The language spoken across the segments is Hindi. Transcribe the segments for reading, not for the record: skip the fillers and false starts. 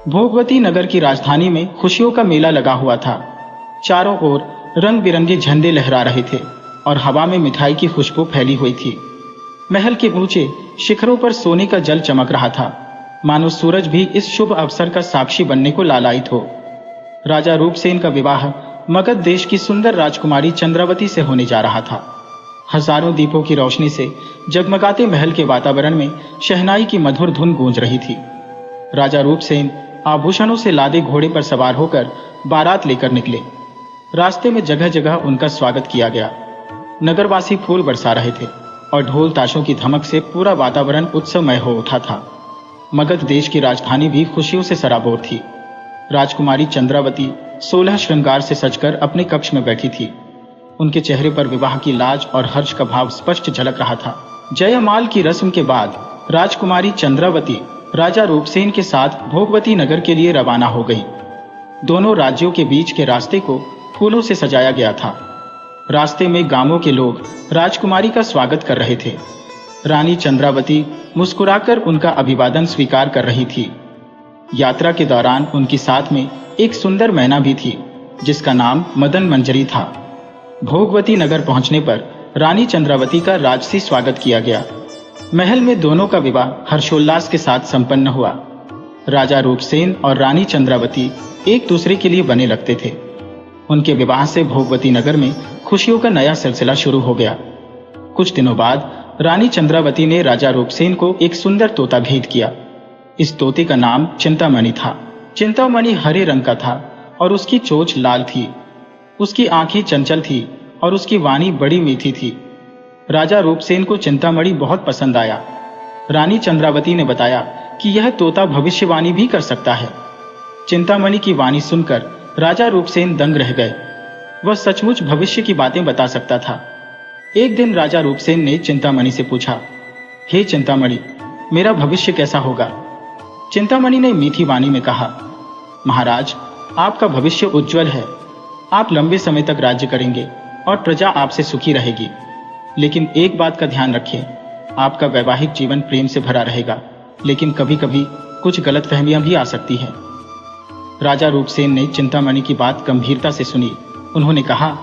भोगवती नगर की राजधानी में खुशियों का मेला लगा हुआ था। चारों ओर रंग बिरंगे झंडे लहरा रहे थे और हवा में मिठाई की खुशबू फैली हुई थी। महल के ऊंचे शिखरों पर सोने का जल चमक रहा था, मानो सूरज भी इस शुभ अवसर का साक्षी बनने को लालायित हो। राजा रूपसेन का विवाह मगध देश की सुंदर राजकुमारी चंद्रावती से होने जा रहा था। हजारों दीपों की रोशनी से जगमगाते महल के वातावरण में शहनाई की मधुर धुन गूंज रही थी। राजा रूपसेन आभूषणों से लादे घोड़े पर सवार होकर बारात लेकर निकले। रास्ते में जगह जगह उनका स्वागत किया गया। नगरवासी फूल बरसा रहे थे और ढोल ताशों की धमक से पूरा वातावरण उत्सवमय हो उठा था। मगध देश की राजधानी भी खुशियों से सराबोर थी। राजकुमारी चंद्रावती 16 श्रृंगार से सजकर अपने कक्ष में बैठी थी। उनके चेहरे पर विवाह की लाज और हर्ष का भाव स्पष्ट झलक रहा था। जयमाल की रस्म के बाद राजकुमारी चंद्रावती राजा रूपसेन के साथ भोगवती नगर के लिए रवाना हो गई। दोनों राज्यों के बीच के रास्ते को फूलों से सजाया गया था। रास्ते में गांवों के लोग राजकुमारी का स्वागत कर रहे थे। रानी चंद्रावती मुस्कुराकर उनका अभिवादन स्वीकार कर रही थी। यात्रा के दौरान उनकी साथ में एक सुंदर मैना भी थी, जिसका नाम मदन मंजरी था। भोगवती नगर पहुंचने पर रानी चंद्रावती का राजसी स्वागत किया गया। महल में दोनों का विवाह हर्षोल्लास के साथ संपन्न हुआ। राजा रूपसेन और रानी चंद्रावती एक दूसरे के लिए बने लगते थे। उनके विवाह से भोगवती नगर में खुशियों का नया सिलसिला शुरू हो गया। कुछ दिनों बाद रानी चंद्रावती ने राजा रूपसेन को एक सुंदर तोता भेंट किया। इस तोते का नाम चिंतामणि था। चिंतामणि हरे रंग का था और उसकी चोंच लाल थी। उसकी आंखें चंचल थी और उसकी वाणी बड़ी मीठी थी। राजा रूपसेन को चिंतामणि बहुत पसंद आया। रानी चंद्रावती ने बताया कि यह तोता भविष्यवाणी भी कर सकता है। चिंतामणि की वाणी सुनकर राजा रूपसेन दंग रह गए। वह सचमुच भविष्य की बातें बता सकता था। एक दिन राजा रूपसेन ने चिंतामणि से पूछा, हे चिंतामणि, मेरा भविष्य कैसा होगा? चिंतामणि ने मीठी वाणी में कहा, महाराज, आपका भविष्य उज्जवल है। आप लंबे समय तक राज्य करेंगे और प्रजा आपसे सुखी रहेगी। लेकिन एक बात का ध्यान रखें, आपका वैवाहिक जीवन प्रेम से भरा रहेगा, लेकिन कभी कभी कुछ गलतफहमियां भी आ सकती हैं। राजा रूपसेन ने चिंतामणि की बात गंभीरता से सुनी। उन्होंने कहा,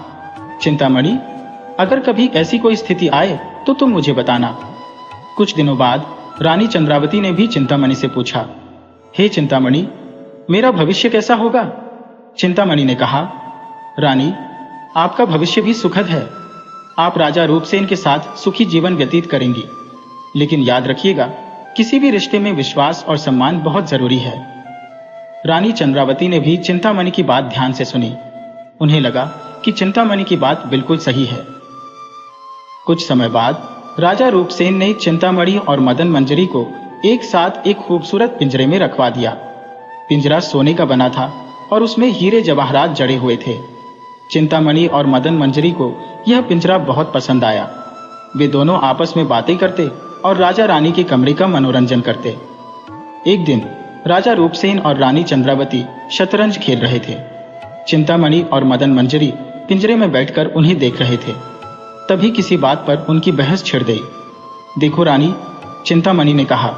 चिंतामणि, अगर कभी ऐसी कोई स्थिति आए तो तुम मुझे बताना। कुछ दिनों बाद रानी चंद्रावती ने भी चिंतामणि से पूछा, हे चिंतामणि, मेरा भविष्य कैसा होगा? चिंतामणि ने कहा, रानी, आपका भविष्य भी सुखद है। आप राजा रूपसेन के साथ सुखी जीवन व्यतीत करेंगी। लेकिन याद रखिएगा, किसी भी रिश्ते में विश्वास और सम्मान बहुत जरूरी है। रानी चंद्रावती ने भी चिंतामणि की बात ध्यान से सुनी। उन्हें लगा कि चिंतामणि की बात बिल्कुल सही है। कुछ समय बाद राजा रूपसेन ने चिंतामणि और मदन मंजरी को एक साथ एक खूबसूरत पिंजरे में रखवा दिया। पिंजरा सोने का बना था और उसमें हीरे जवाहरात जड़े हुए थे। चिंतामणि और मदन मंजरी को यह पिंजरा बहुत पसंद आया। वे दोनों आपस में बातें करते और राजा रानी के कमरे का मनोरंजन करते। एक दिन राजा रूपसेन और रानी चंद्रावती शतरंज खेल रहे थे। चिंतामणि और मदन मंजरी पिंजरे में बैठकर उन्हें देख रहे थे। तभी किसी बात पर उनकी बहस छिड़ गई। देखो रानी, चिंतामणि ने कहा,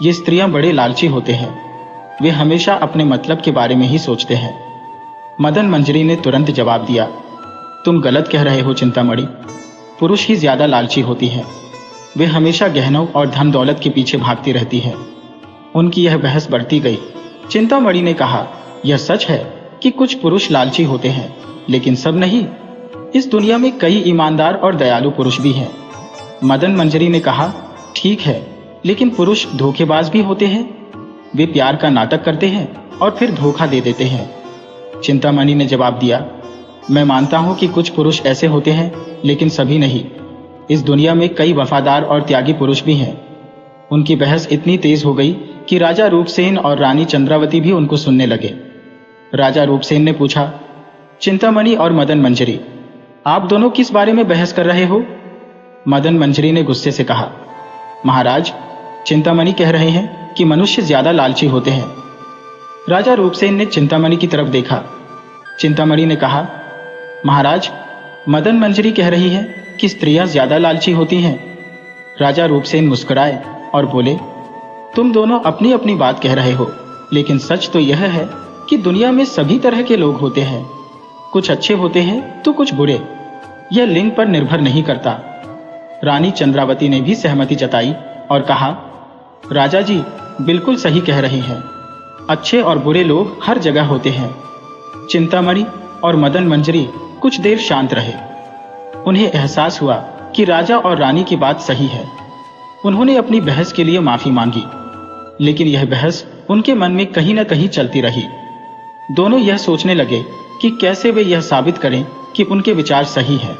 ये स्त्रियां बड़े लालची होते हैं। वे हमेशा अपने मतलब के बारे में ही सोचते हैं। मदन मंजरी ने तुरंत जवाब दिया, तुम गलत कह रहे हो चिंतामणि। पुरुष ही ज्यादा लालची होती है। वे हमेशा गहनों और धन दौलत के पीछे भागती रहती है। उनकी यह बहस बढ़ती गई। चिंतामणि ने कहा, यह सच है कि कुछ पुरुष लालची होते हैं, लेकिन सब नहीं। इस दुनिया में कई ईमानदार और दयालु पुरुष भी हैं। मदन मंजरी ने कहा, ठीक है, लेकिन पुरुष धोखेबाज भी होते हैं। वे प्यार का नाटक करते हैं और फिर धोखा दे देते हैं। चिंतामणि ने जवाब दिया, मैं मानता हूं कि कुछ पुरुष ऐसे होते हैं, लेकिन सभी नहीं। इस दुनिया में कई वफादार और त्यागी पुरुष भी हैं। उनकी बहस इतनी तेज हो गई कि राजा रूपसेन और रानी चंद्रावती भी उनको सुनने लगे। राजा रूपसेन ने पूछा, चिंतामणि और मदन मंजरी, आप दोनों किस बारे में बहस कर रहे हो? मदन मंजरी ने गुस्से से कहा, महाराज, चिंतामणि कह रहे हैं कि मनुष्य ज्यादा लालची होते हैं। राजा रूपसेन ने चिंतामणि की तरफ देखा। चिंतामणि ने कहा, महाराज, मदन मंजरी कह रही है कि स्त्रियां ज्यादा लालची होती हैं। राजा रूपसेन मुस्कुराए और बोले, तुम दोनों अपनी अपनी बात कह रहे हो, लेकिन सच तो यह है कि दुनिया में सभी तरह के लोग होते हैं। कुछ अच्छे होते हैं तो कुछ बुरे। यह लिंग पर निर्भर नहीं करता। रानी चंद्रावती ने भी सहमति जताई और कहा, राजा जी बिल्कुल सही कह रहे हैं। अच्छे और बुरे लोग हर जगह होते हैं। चिंतामणि और मदन मंजरी कुछ देर शांत रहे। उन्हें एहसास हुआ कि राजा और रानी की बात सही है। उन्होंने अपनी बहस के लिए माफी मांगी, लेकिन यह बहस उनके मन में कहीं न कहीं चलती रही। दोनों यह सोचने लगे कि कैसे वे यह साबित करें कि उनके विचार सही है।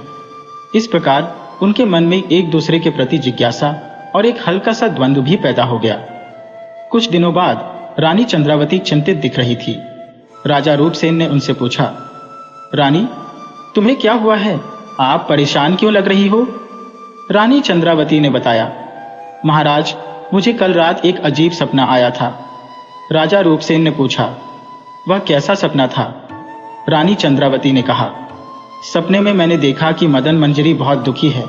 इस प्रकार उनके मन में एक दूसरे के प्रति जिज्ञासा और एक हल्का सा द्वंद्व भी पैदा हो गया। कुछ दिनों बाद रानी चंद्रावती चिंतित दिख रही थी। राजा रूपसेन ने उनसे पूछा, रानी तुम्हें क्या हुआ है? आप परेशान क्यों लग रही हो? रानी चंद्रावती ने बताया, महाराज मुझे कल रात एक अजीब सपना आया था। राजा रूपसेन ने पूछा, वह कैसा सपना था? रानी चंद्रावती ने कहा, सपने में मैंने देखा कि मदन मंजरी बहुत दुखी है।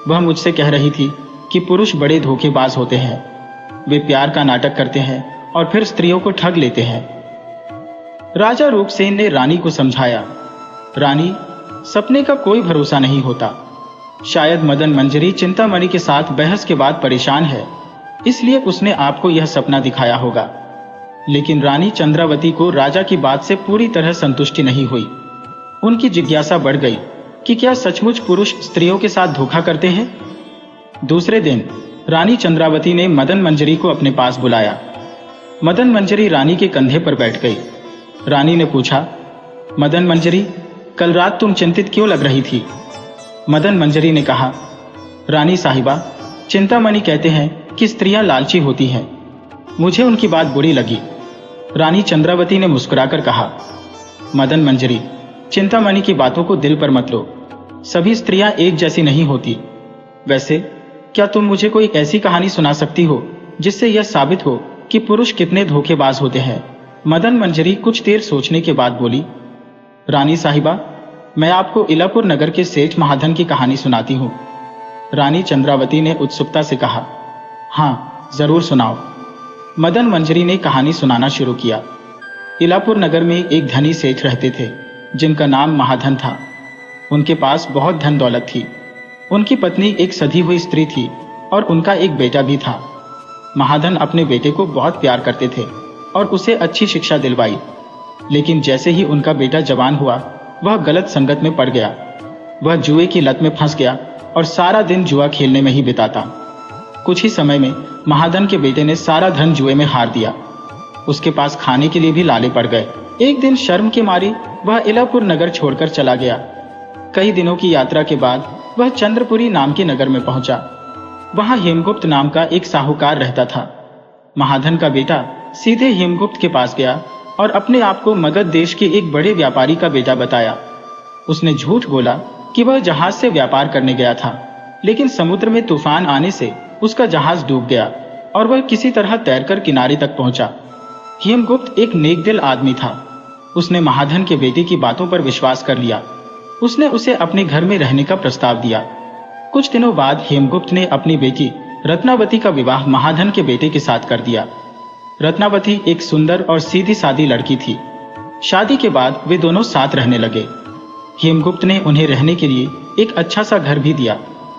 वह मुझसे कह रही थी कि पुरुष बड़े धोखेबाज होते हैं। वे प्यार का नाटक करते हैं और फिर स्त्रियों को ठग लेते हैं। राजा रूपसेन ने रानी को समझाया, रानी सपने का कोई भरोसा नहीं होता। शायद मदन मंजरी चिंतामणि के साथ बहस के बाद परेशान है, इसलिए उसने आपको यह सपना दिखाया होगा। लेकिन रानी चंद्रावती को राजा की बात से पूरी तरह संतुष्टि नहीं हुई। उनकी जिज्ञासा बढ़ गई कि क्या सचमुच पुरुष स्त्रियों के साथ धोखा करते हैं। दूसरे दिन रानी चंद्रावती ने मदन मंजरी को अपने पास बुलाया। मदन मंजरी रानी के कंधे पर बैठ गई। रानी ने पूछा, मदन मंजरी कल रात तुम चिंतित क्यों लग रही थी? मदन मंजरी ने कहा, रानी साहिबा चिंतामणि कहते हैं कि स्त्रियां लालची होती हैं। मुझे उनकी बात बुरी लगी। रानी चंद्रावती ने मुस्कुराकर कहा, मदन मंजरी चिंतामणि की बातों को दिल पर मत लो। सभी स्त्रियां एक जैसी नहीं होती। वैसे क्या तुम मुझे कोई ऐसी कहानी सुना सकती हो जिससे यह साबित हो कि पुरुष कितने धोखेबाज होते हैं? मदन मंजरी कुछ देर सोचने के बाद बोली, रानी साहिबा मैं आपको इलापुर नगर के सेठ महाधन की कहानी सुनाती हूँ। रानी चंद्रावती ने उत्सुकता से कहा, हाँ जरूर सुनाओ। मदन मंजरी ने कहानी सुनाना शुरू किया। इलापुर नगर में एक धनी सेठ रहते थे जिनका नाम महाधन था। उनके पास बहुत धन दौलत थी। उनकी पत्नी एक सधी हुई स्त्री थी और उनका एक बेटा भी था। महाधन अपने बेटे को बहुत प्यार करते थे और उसे अच्छी शिक्षा दिलवाई। लेकिन जैसे ही उनका बेटा जवान हुआ, वह गलत संगत में पड़ गया। वह जुए की लत में फंस गया और सारा दिन जुआ खेलने में ही बिताता। कुछ ही समय में महाधन के बेटे ने सारा धन जुए में हार दिया। उसके पास खाने के लिए भी लाले पड़ गए। एक दिन शर्म के मारे वह इलापुर नगर छोड़कर चला गया। कई दिनों की यात्रा के बाद वह चंद्रपुरी नाम के नगर में पहुंचा। वहां हेमगुप्त नाम का एक साहूकार रहता था। महाधन का बेटा सीधे हेमगुप्त के पास गया और अपने आप को मगध देश के एक बड़े व्यापारी का बेटा बताया। उसने झूठ बोला कि वह जहाज से व्यापार करने गया था, लेकिन समुद्र में तूफान आने से उसका जहाज डूब गया और वह किसी तरह तैरकर किनारे तक पहुंचा। हेमगुप्त एक नेकदिल आदमी था। उसने महाधन के बेटे की बातों पर विश्वास कर लिया। उसने उसे अपने घर में रहने का प्रस्ताव दिया। कुछ दिनों बाद हेमगुप्त ने अपनी बेटी रत्नावती का विवाह महाधन के बेटे के साथ कर दिया। रत्नावती एक सुंदर और सीधी सादी लड़की थी। शादी के बाद वे दोनों साथ रहने लगे। हेमगुप्त ने उन्हें रहने के लिए एक अच्छा सा घर भी दिया।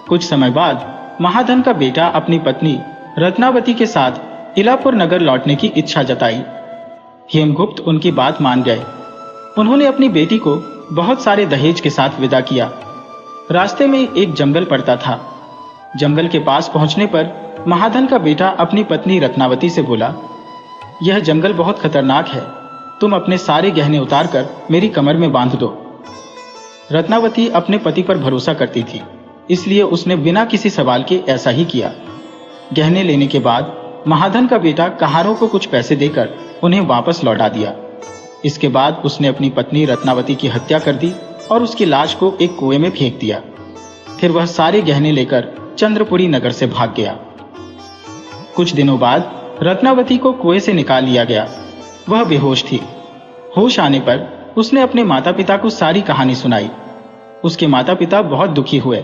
कुछ समय बाद महाधन का बेटा अपनी पत्नी रत्नावती के साथ इलापुर नगर लौटने की इच्छा जताई। हेमगुप्त उनकी बात मान गए। उन्होंने अपनी बेटी को बहुत सारे दहेज के साथ विदा किया। रास्ते में एक जंगल पड़ता था। जंगल के पास पहुंचने पर महाधन का बेटा अपनी पत्नी रत्नावती से बोला, यह जंगल बहुत खतरनाक है। तुम अपने सारे गहने उतारकर मेरी कमर में बांध दो। रत्नावती अपने पति पर भरोसा करती थी, इसलिए उसने बिना किसी सवाल के ऐसा ही किया। गहने लेने के बाद महाधन का बेटा कहारों को कुछ पैसे देकर उन्हें वापस लौटा दिया। इसके बाद उसने अपनी पत्नी रत्नावती की हत्या कर दी और उसकी लाश को एक कुएं में फेंक दिया। फिर वह सारे गहने लेकर चंद्रपुरी नगर से भाग गया। कुछ दिनों बाद रत्नावती को कुएं से निकाल लिया गया। वह बेहोश थी। होश आने पर उसने अपने माता पिता को सारी कहानी सुनाई। उसके माता पिता बहुत दुखी हुए।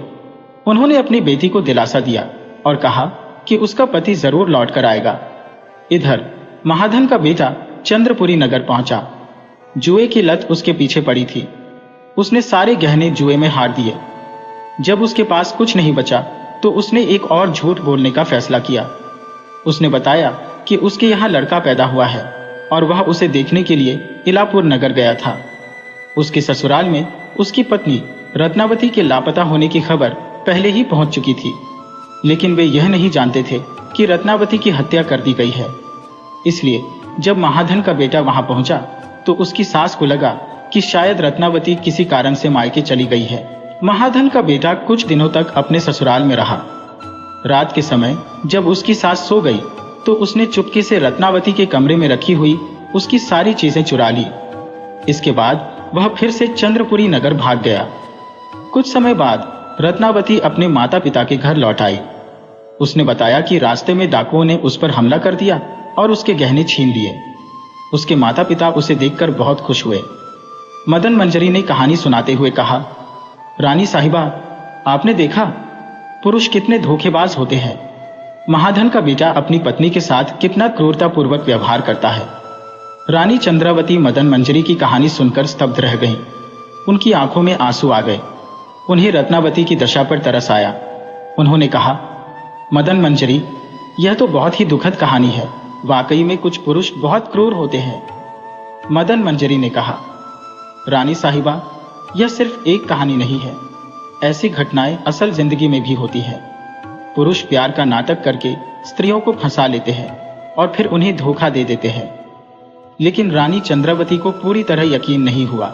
उन्होंने अपनी बेटी को दिलासा दिया और कहा कि उसका पति जरूर लौट कर आएगा। इधर महाधन का बेटा चंद्रपुरी नगर पहुंचा। जुए की लत उसके पीछे पड़ी थी। उसने सारे गहने जुए में हार दिए। जब उसके पास कुछ नहीं बचा तो उसने एक और झूठ बोलने का फैसला किया। उसने बताया कि उसके यहाँ लड़का पैदा हुआ है और वह उसे देखने के लिए इलापुर नगर गया था। उसके ससुराल में उसकी पत्नी रत्नावती के लापता होने की खबर पहले ही पहुंच चुकी थी, लेकिन वे यह नहीं जानते थे कि रत्नावती की हत्या कर दी गई है। इसलिए जब महाधन का बेटा वहां पहुंचा तो उसकी सास को लगा कि शायद रत्नावती किसी कारण से मायके चली गई है। महाधन का बेटा कुछ दिनों तक अपने ससुराल में रहा। रात के समय जब उसकी सास सो गई तो उसने चुपके से रत्नावती के कमरे में रखी हुई उसकी सारी चीजें चुरा ली। इसके बाद वह फिर से चंद्रपुरी नगर भाग गया। कुछ समय बाद रत्नावती अपने माता पिता के घर लौट आई। उसने बताया कि रास्ते में डाकुओं ने उस पर हमला कर दिया और उसके गहने छीन लिए। उसके माता पिता उसे देखकर बहुत खुश हुए। मदन मंजरी ने कहानी सुनाते हुए कहा, रानी साहिबा, आपने देखा पुरुष कितने धोखेबाज होते हैं। महाधन का बेटा अपनी पत्नी के साथ कितना क्रूरतापूर्वक व्यवहार करता है। रानी चंद्रावती मदन मंजरी की कहानी सुनकर स्तब्ध रह गईं। उनकी आंखों में आंसू आ गए। उन्हें रत्नावती की दशा पर तरस आया। उन्होंने कहा, मदन मंजरी, यह तो बहुत ही दुखद कहानी है। वाकई में कुछ पुरुष बहुत क्रूर होते हैं। मदन मंजरी ने कहा, रानी साहिबा, यह सिर्फ एक कहानी नहीं है। ऐसी घटनाएं असल जिंदगी में भी होती है। पुरुष प्यार का नाटक करके स्त्रियों को फंसा लेते हैं और फिर उन्हें धोखा दे देते हैं। लेकिन रानी चंद्रावती को पूरी तरह यकीन नहीं हुआ।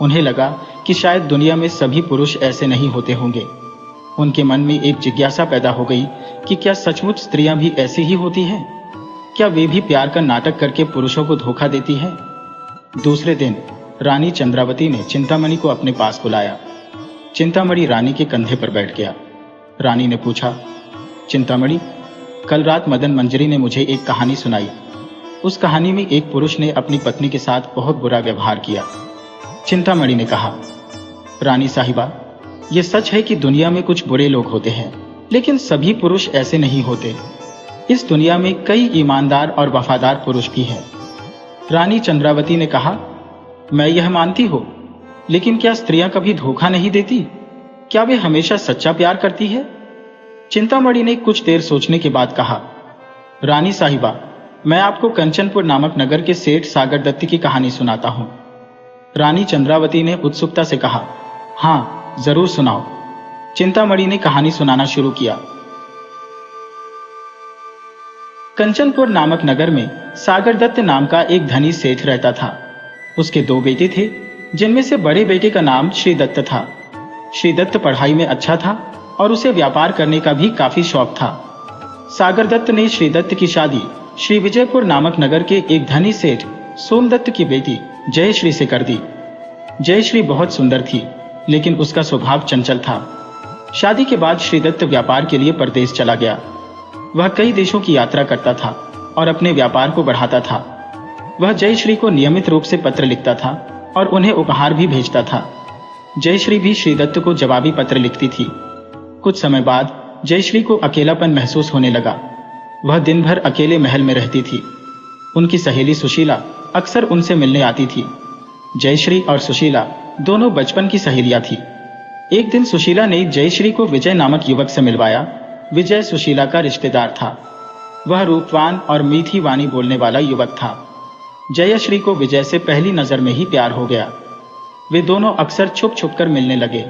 उन्हें लगा कि शायद दुनिया में सभी पुरुष ऐसे नहीं होते होंगे। उनके मन में एक जिज्ञासा पैदा हो गई कि क्या सचमुच स्त्रियां भी ऐसी ही होती हैं? क्या वे भी प्यार का नाटक करके पुरुषों को धोखा देती हैं? दूसरे दिन रानी चंद्रावती ने चिंतामणि को अपने पास बुलाया। चिंतामणि रानी के कंधे पर बैठ गया। रानी ने पूछा, चिंतामणि, कल रात मदन मंजरी ने मुझे एक कहानी सुनाई। उस कहानी में एक पुरुष ने अपनी पत्नी के साथ बहुत बुरा व्यवहार किया। चिंतामणि ने कहा, रानी साहिबा, यह सच है कि दुनिया में कुछ बुरे लोग होते हैं, लेकिन सभी पुरुष ऐसे नहीं होते। इस दुनिया में कई ईमानदार और वफादार पुरुष भी हैं। रानी चंद्रावती ने कहा, मैं यह मानती हूं, लेकिन क्या स्त्रियां कभी धोखा नहीं देती? क्या वे हमेशा सच्चा प्यार करती है? चिंतामणि ने कुछ देर सोचने के बाद कहा, रानी साहिबा, मैं आपको कंचनपुर नामक नगर के सेठ सागर दत्त की कहानी सुनाता हूं। रानी चंद्रावती ने उत्सुकता से कहा, हां, जरूर सुनाओ। चिंतामणि ने कहानी सुनाना शुरू किया। कंचनपुर नामक नगर में सागर दत्त नाम का एक धनी सेठ रहता था। उसके दो बेटे थे, जिनमें से बड़े बेटे का नाम श्रीदत्त था। श्रीदत्त पढ़ाई में अच्छा था और उसे व्यापार करने का भी काफी शौक था। सागर दत्त ने श्रीदत्त की शादी श्री विजयपुर नामक नगर के एक धनी सेठ सोमदत्त की बेटी जयश्री से कर दी। जयश्री बहुत सुंदर थी, लेकिन उसका स्वभाव चंचल था। शादी के बाद श्रीदत्त व्यापार के लिए परदेश चला गया। वह कई देशों की यात्रा करता था और अपने व्यापार को बढ़ाता था। वह जयश्री को नियमित रूप से पत्र लिखता था और उन्हें उपहार भी भेजता था। जयश्री भी श्रीदत्त को जवाबी पत्र लिखती थी। कुछ समय बाद जयश्री को अकेलापन महसूस होने लगा। वह दिन भर अकेले महल में रहती थी। उनकी सहेली सुशीला अक्सर उनसे मिलने आती थी। जयश्री और सुशीला दोनों बचपन की सहेलियां थी। एक दिन सुशीला ने जयश्री को विजय नामक युवक से मिलवाया। विजय सुशीला का रिश्तेदार था। वह रूपवान और मीठी वाणी बोलने वाला युवक था। जयश्री को विजय से पहली नजर में ही प्यार हो गया। वे दोनों अक्सर छुप छुप कर मिलने लगे।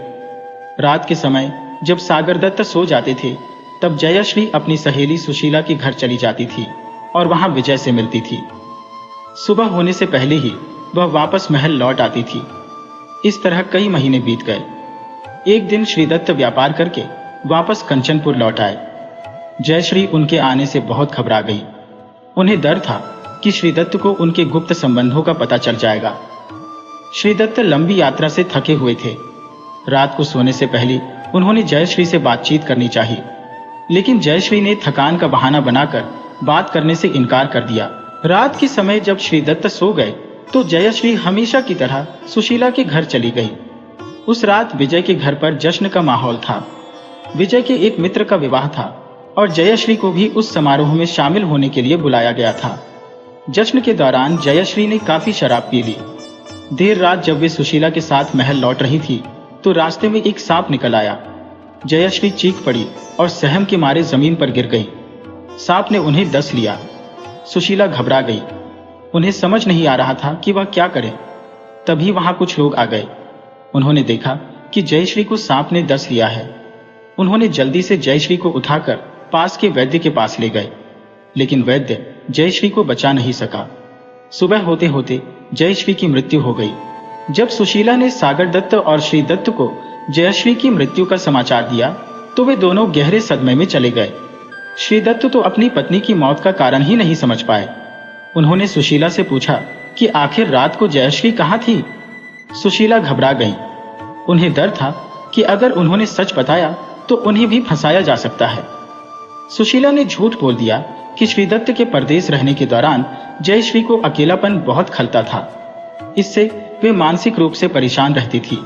रात के समय जब सागर दत्त सो जाते थे, तब जयश्री अपनी सहेली सुशीला के घर चली जाती थी और वहां विजय से मिलती थी। सुबह होने से पहले ही वह वापस महल लौट आती थी। इस तरह कई महीने बीत गए। एक दिन श्रीदत्त व्यापार करके वापस कंचनपुर लौट आए। जयश्री उनके आने से बहुत घबरा गई। उन्हें डर था कि श्रीदत्त को उनके गुप्त संबंधों का पता चल जाएगा। श्रीदत्त लंबी यात्रा से थके हुए थे। रात को सोने से पहले उन्होंने जयश्री से बातचीत करनी चाहिए, लेकिन जयश्री ने थकान का बहाना बनाकर बात करने से इनकार कर दिया। रात के समय जब श्रीदत्त सो गए तो जयश्री हमेशा की तरह सुशीला के घर चली गई। उस रात विजय के घर पर जश्न का माहौल था। विजय के एक मित्र का विवाह था और जयश्री को भी उस समारोह में शामिल होने के लिए बुलाया गया था। जश्न के दौरान जयश्री ने काफी शराब पी ली। देर रात जब वे सुशीला के साथ महल लौट रही थी तो रास्ते में एक सांप निकल आया। जयश्री चीख पड़ी और सहम के मारे जमीन पर गिर गई। सांप ने उन्हें डस लिया। सुशीला घबरा गई। उन्हें समझ नहीं आ रहा था कि वह क्या करे। तभी वहां कुछ लोग आ गए। उन्होंने देखा कि जयश्री को सांप ने डस लिया है। उन्होंने जल्दी से जयश्री को उठाकर पास के वैद्य के पास ले गए, लेकिन वैद्य जयश्री को बचा नहीं सका। सुबह होते होते जयश्री की मृत्यु हो गई। जब सुशीला ने सागर दत्त और श्री दत्त को जयश्री की मृत्यु का समाचार दिया तो वे दोनों गहरे सदमे में चले गए। श्री दत्त तो अपनी पत्नी की मौत का कारण ही नहीं समझ पाए। उन्होंने सुशीला से पूछा कि आखिर रात को जयश्री कहाँ थी। सुशीला घबरा गई। उन्हें डर था कि अगर उन्होंने सच बताया तो उन्हें भी फंसाया जा सकता है। सुशीला ने झूठ बोल दिया कि श्रीदत्त के परदेश रहने के दौरान जयश्री को अकेलापन बहुत खलता था। इससे वे मानसिक रूप से परेशान रहती थी।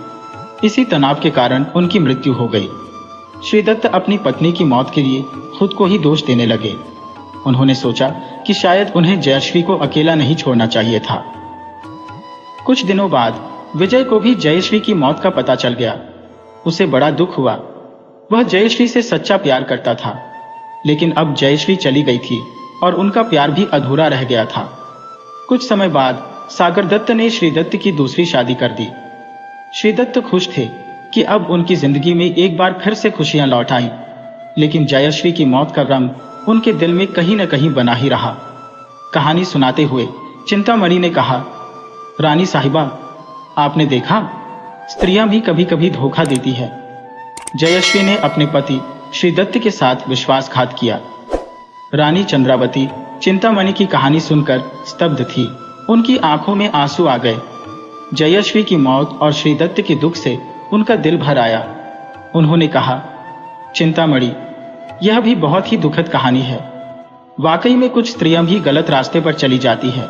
इसी तनाव के कारण उनकी मृत्यु हो गई। श्रीदत्त अपनी पत्नी की मौत के लिए खुद को ही दोष देने लगे। उन्होंने सोचा कि शायद उन्हें जयश्री को अकेला नहीं छोड़ना चाहिए था। कुछ दिनों बाद विजय को भी जयश्री की मौत का पता चल गया। उसे बड़ा दुख हुआ। वह जयश्री से सच्चा प्यार करता था, लेकिन अब जयश्री चली गई थी और उनका प्यार भी अधूरा रह गया था। कुछ समय बाद सागर दत्त ने श्रीदत्त की दूसरी शादी कर दी। श्रीदत्त खुश थे कि अब उनकी जिंदगी में एक बार फिर से खुशियां लौट आईं, लेकिन जयश्री की मौत का गम उनके दिल में कहीं न कहीं बना ही रहा। कहानी सुनाते हुए चिंतामणि ने कहा, रानी साहिबा, आपने देखा, स्त्रियां भी कभी कभी धोखा देती है। जयश्री ने अपने पति श्रीदत्त के साथ विश्वासघात किया। रानी चंद्रावती चिंतामणि की कहानी सुनकर स्तब्ध थी। उनकी आंखों में आंसू आ गए। जयश्री की मौत और श्रीदत्त के दुख से उनका दिल भर आया। उन्होंने कहा, चिंतामणि, यह भी बहुत ही दुखद कहानी है। वाकई में कुछ स्त्रियां भी गलत रास्ते पर चली जाती है,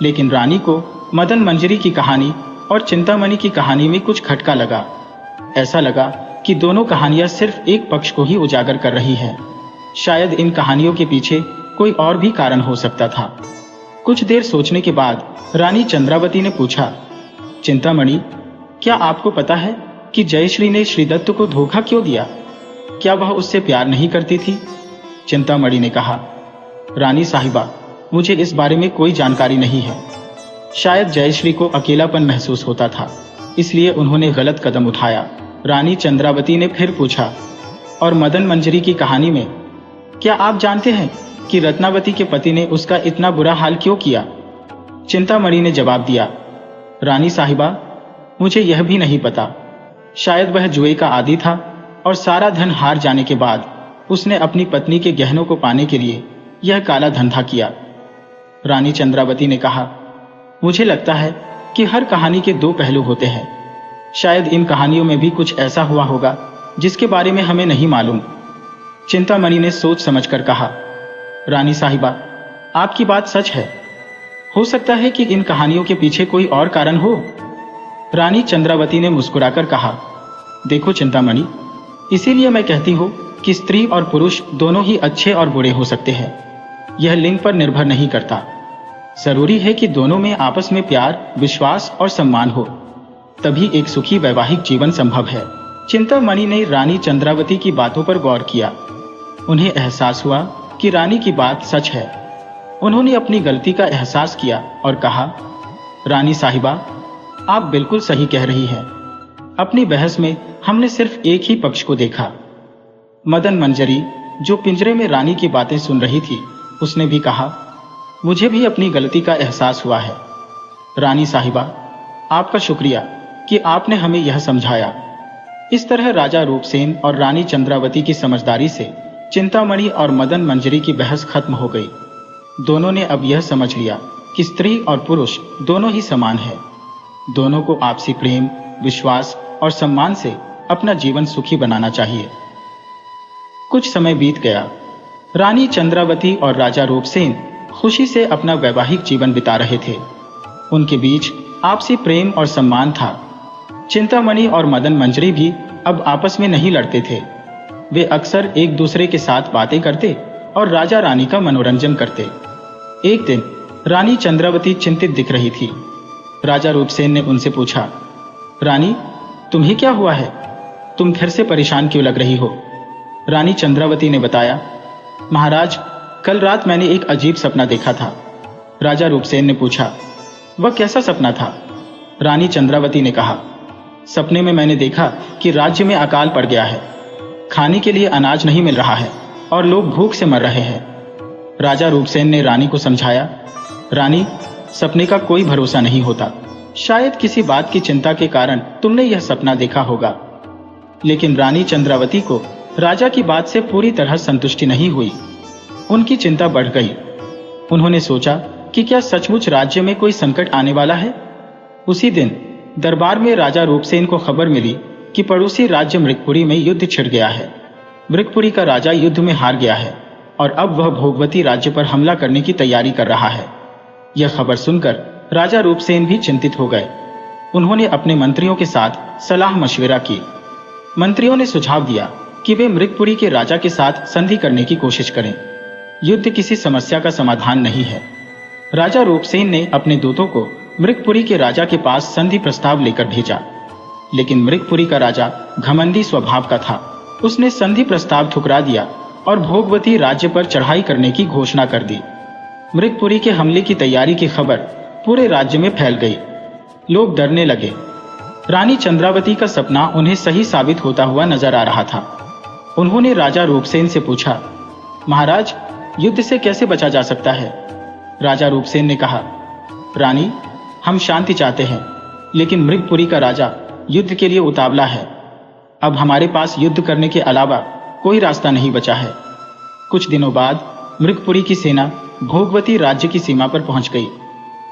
लेकिन रानी को मदन मंजरी की कहानी और चिंतामणि की कहानी में कुछ खटका लगा। ऐसा लगा कि दोनों कहानियां सिर्फ एक पक्ष को ही उजागर कर रही है। शायद इन कहानियों के पीछे कोई और भी कारण हो सकता था। कुछ देर सोचने के बाद रानी चंद्रावती ने पूछा, चिंतामणि, क्या आपको पता है कि जयश्री ने श्रीदत्त को धोखा क्यों दिया? क्या वह उससे प्यार नहीं करती थी? चिंतामणि ने कहा, रानी साहिबा, मुझे इस बारे में कोई जानकारी नहीं है। शायद जयश्री को अकेलापन महसूस होता था, इसलिए उन्होंने गलत कदम उठाया। रानी चंद्रावती ने फिर पूछा, और मदन मंजरी की कहानी में क्या आप जानते हैं कि रत्नावती के पति ने उसका इतना बुरा हाल क्यों किया? चिंतामणि ने जवाब दिया, रानी साहिबा, मुझे यह भी नहीं पता। शायद वह जुए का आदी था और सारा धन हार जाने के बाद उसने अपनी पत्नी के गहनों को पाने के लिए यह काला धंधा किया। रानी चंद्रावती ने कहा, मुझे लगता है कि हर कहानी के दो पहलू होते हैं। शायद इन कहानियों में भी कुछ ऐसा हुआ होगा जिसके बारे में हमें नहीं मालूम। चिंतामणि ने सोच समझकर कहा, रानी साहिबा, आपकी बात सच है। हो सकता है कि इन कहानियों के पीछे कोई और कारण हो। रानी चंद्रावती ने मुस्कुराकर कहा, देखो चिंतामणि, इसीलिए मैं कहती हूँ कि स्त्री और पुरुष दोनों ही अच्छे और बुरे हो सकते हैं। यह लिंग पर निर्भर नहीं करता। जरूरी है कि दोनों में आपस में प्यार, विश्वास और सम्मान हो, तभी एक सुखी वैवाहिक जीवन संभव है। चिंतामणि ने रानी चंद्रावती की बातों पर गौर किया। उन्हें एहसास हुआ कि रानी की बात सच है। उन्होंने अपनी गलती का एहसास किया और कहा, रानी साहिबा, आप बिल्कुल सही कह रही हैं। अपनी बहस में हमने सिर्फ एक ही पक्ष को देखा। मदन मंजरी, जो पिंजरे में रानी की बातें सुन रही थी, उसने भी कहा, मुझे भी अपनी गलती का एहसास हुआ है। रानी साहिबा, आपका शुक्रिया कि आपने हमें यह समझाया। इस तरह राजा रूपसेन और रानी चंद्रावती की समझदारी से चिंतामणि और मदन मंजरी की बहस खत्म हो गई। दोनों ने अब यह समझ लिया कि स्त्री और पुरुष दोनों ही समान हैं। दोनों को आपसी प्रेम, विश्वास और सम्मान से अपना जीवन सुखी बनाना चाहिए। कुछ समय बीत गया। रानी चंद्रावती और राजा रूपसेन खुशी से अपना वैवाहिक जीवन बिता रहे थे। उनके बीच आपसी प्रेम और सम्मान था। चिंतामणि और मदन मंजरी भी अब आपस में नहीं लड़ते थे। वे अक्सर एक दूसरे के साथ बातें करते और राजा रानी का मनोरंजन करते। एक दिन रानी चंद्रावती चिंतित दिख रही थी। राजा रूपसेन ने उनसे पूछा, रानी, तुम्हें क्या हुआ है? तुम फिर से परेशान क्यों लग रही हो? रानी चंद्रावती ने बताया, महाराज, कल रात मैंने एक अजीब सपना देखा था। राजा रूपसेन ने पूछा, वह कैसा सपना था? रानी चंद्रावती ने कहा, सपने में मैंने देखा कि राज्य में अकाल पड़ गया है, खाने के लिए अनाज नहीं मिल रहा है और लोग भूख से मर रहे हैं। राजा रूपसेन ने रानी को समझाया, रानी, सपने का कोई भरोसा नहीं होता। शायद किसी बात की चिंता के कारण तुमने यह सपना देखा होगा। लेकिन रानी चंद्रावती को राजा की बात से पूरी तरह संतुष्टि नहीं हुई। उनकी चिंता बढ़ गई। उन्होंने सोचा कि क्या सचमुच राज्य में कोई संकट आने वाला है। उसी दिन दरबार में राजा रूपसेन को खबर मिली कि पड़ोसी राज्य मृगपुरी में युद्ध छिड़ गया है। मृगपुरी का राजा युद्ध में हार गया है और अब वह भोगवती राज्य पर हमला करने की तैयारी कर रहा है। यह खबर सुनकर राजा रूपसेन भी चिंतित हो गए। उन्होंने अपने मंत्रियों के साथ सलाह मशविरा की। मंत्रियों ने सुझाव दिया कि वे मृगपुरी के राजा के साथ संधि करने की कोशिश करें। युद्ध किसी समस्या का समाधान नहीं है। राजा रूपसेन ने अपने दूतों को मृगपुरी के राजा के पास संधि प्रस्ताव लेकर भेजा, लेकिन मृगपुरी का राजा घमंडी स्वभाव का था। उसने संधि प्रस्ताव ठुकरा दिया और भोगवती राज्य पर चढ़ाई करने की घोषणा कर दी। मृगपुरी के हमले की तैयारी की खबर पूरे राज्य में फैल गई। लोग डरने लगे। रानी चंद्रावती का सपना उन्हें सही साबित होता हुआ नजर आ रहा था। उन्होंने राजा रूपसेन से पूछा, महाराज, युद्ध से कैसे बचा जा सकता है? राजा रूपसेन ने कहा, रानी, हम शांति चाहते हैं, लेकिन मृगपुरी का राजा युद्ध के लिए उतावला है। अब हमारे पास युद्ध करने के अलावा कोई रास्ता नहीं बचा है। कुछ दिनों बाद मृगपुरी की सेना भोगवती राज्य की सीमा पर पहुंच गई।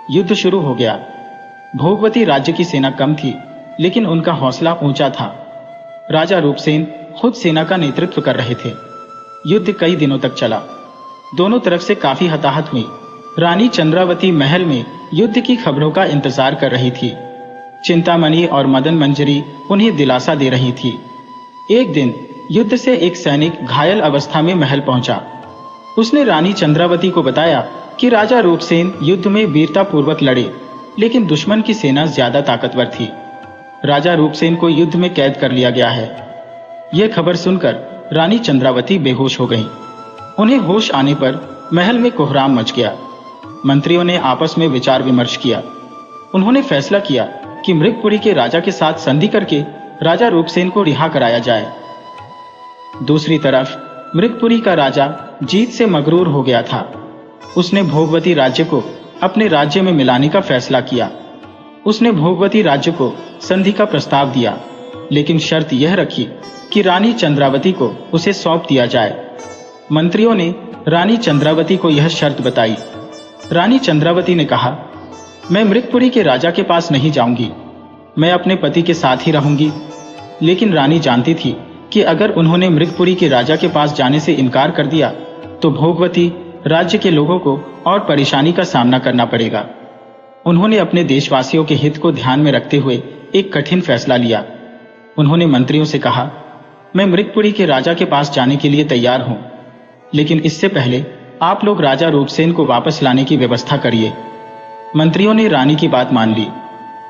युद्ध शुरू हो गया। भोगवती राज्य की सेना कम थी, लेकिन उनका हौसला ऊंचा था। राजा रूपसेन खुद सेना का नेतृत्व कर रहे थे। युद्ध कई दिनों तक चला। दोनों तरफ से काफी हताहत हुई। रानी चंद्रावती महल में युद्ध की खबरों का इंतजार कर रही थी। चिंतामणि और मदन मंजरी उन्हें दिलासा दे रही थी। एक दिन युद्ध से एक सैनिक घायल अवस्था में महल पहुंचा। उसने रानी चंद्रावती को बताया कि राजा रूपसेन युद्ध में वीरतापूर्वक लड़े, लेकिन दुश्मन की सेना ज्यादा ताकतवर थी। राजा रूपसेन को युद्ध में कैद कर लिया गया है। यह खबर सुनकर रानी चंद्रावती बेहोश हो गईं। उन्हें होश आने पर महल में कोहराम मच गया। मंत्रियों ने आपस में विचार विमर्श किया। उन्होंने फैसला किया कि मृगपुरी के राजा के साथ संधि करके राजा रूपसेन को रिहा कराया जाए। दूसरी तरफ मृगपुरी का राजा जीत से मगरूर हो गया था। उसने भोगवती राज्य को अपने राज्य में मिलाने का फैसला किया। उसने भोगवती राज्य को संधि का प्रस्ताव दिया, लेकिन शर्त यह रखी कि रानी चंद्रावती को उसे सौंप दिया जाए। मंत्रियों ने रानी चंद्रावती को यह शर्त बताई। रानी चंद्रावती ने कहा, मैं मृगपुरी के राजा के पास नहीं जाऊंगी, मैं अपने पति के साथ ही रहूंगी। लेकिन रानी जानती थी कि अगर उन्होंने मृगपुरी के राजा के पास जाने से इनकार कर दिया तो भोगवती राज्य के लोगों को और परेशानी का सामना करना पड़ेगा। उन्होंने अपने देशवासियों के हित को ध्यान में रखते हुए एक कठिन फैसला लिया। उन्होंने मंत्रियों से कहा, मैं मृगपुरी के राजा के पास जाने के लिए तैयार हूं, लेकिन इससे पहले आप लोग राजा रूपसेन को वापस लाने की व्यवस्था करिए। मंत्रियों ने रानी की बात मान ली।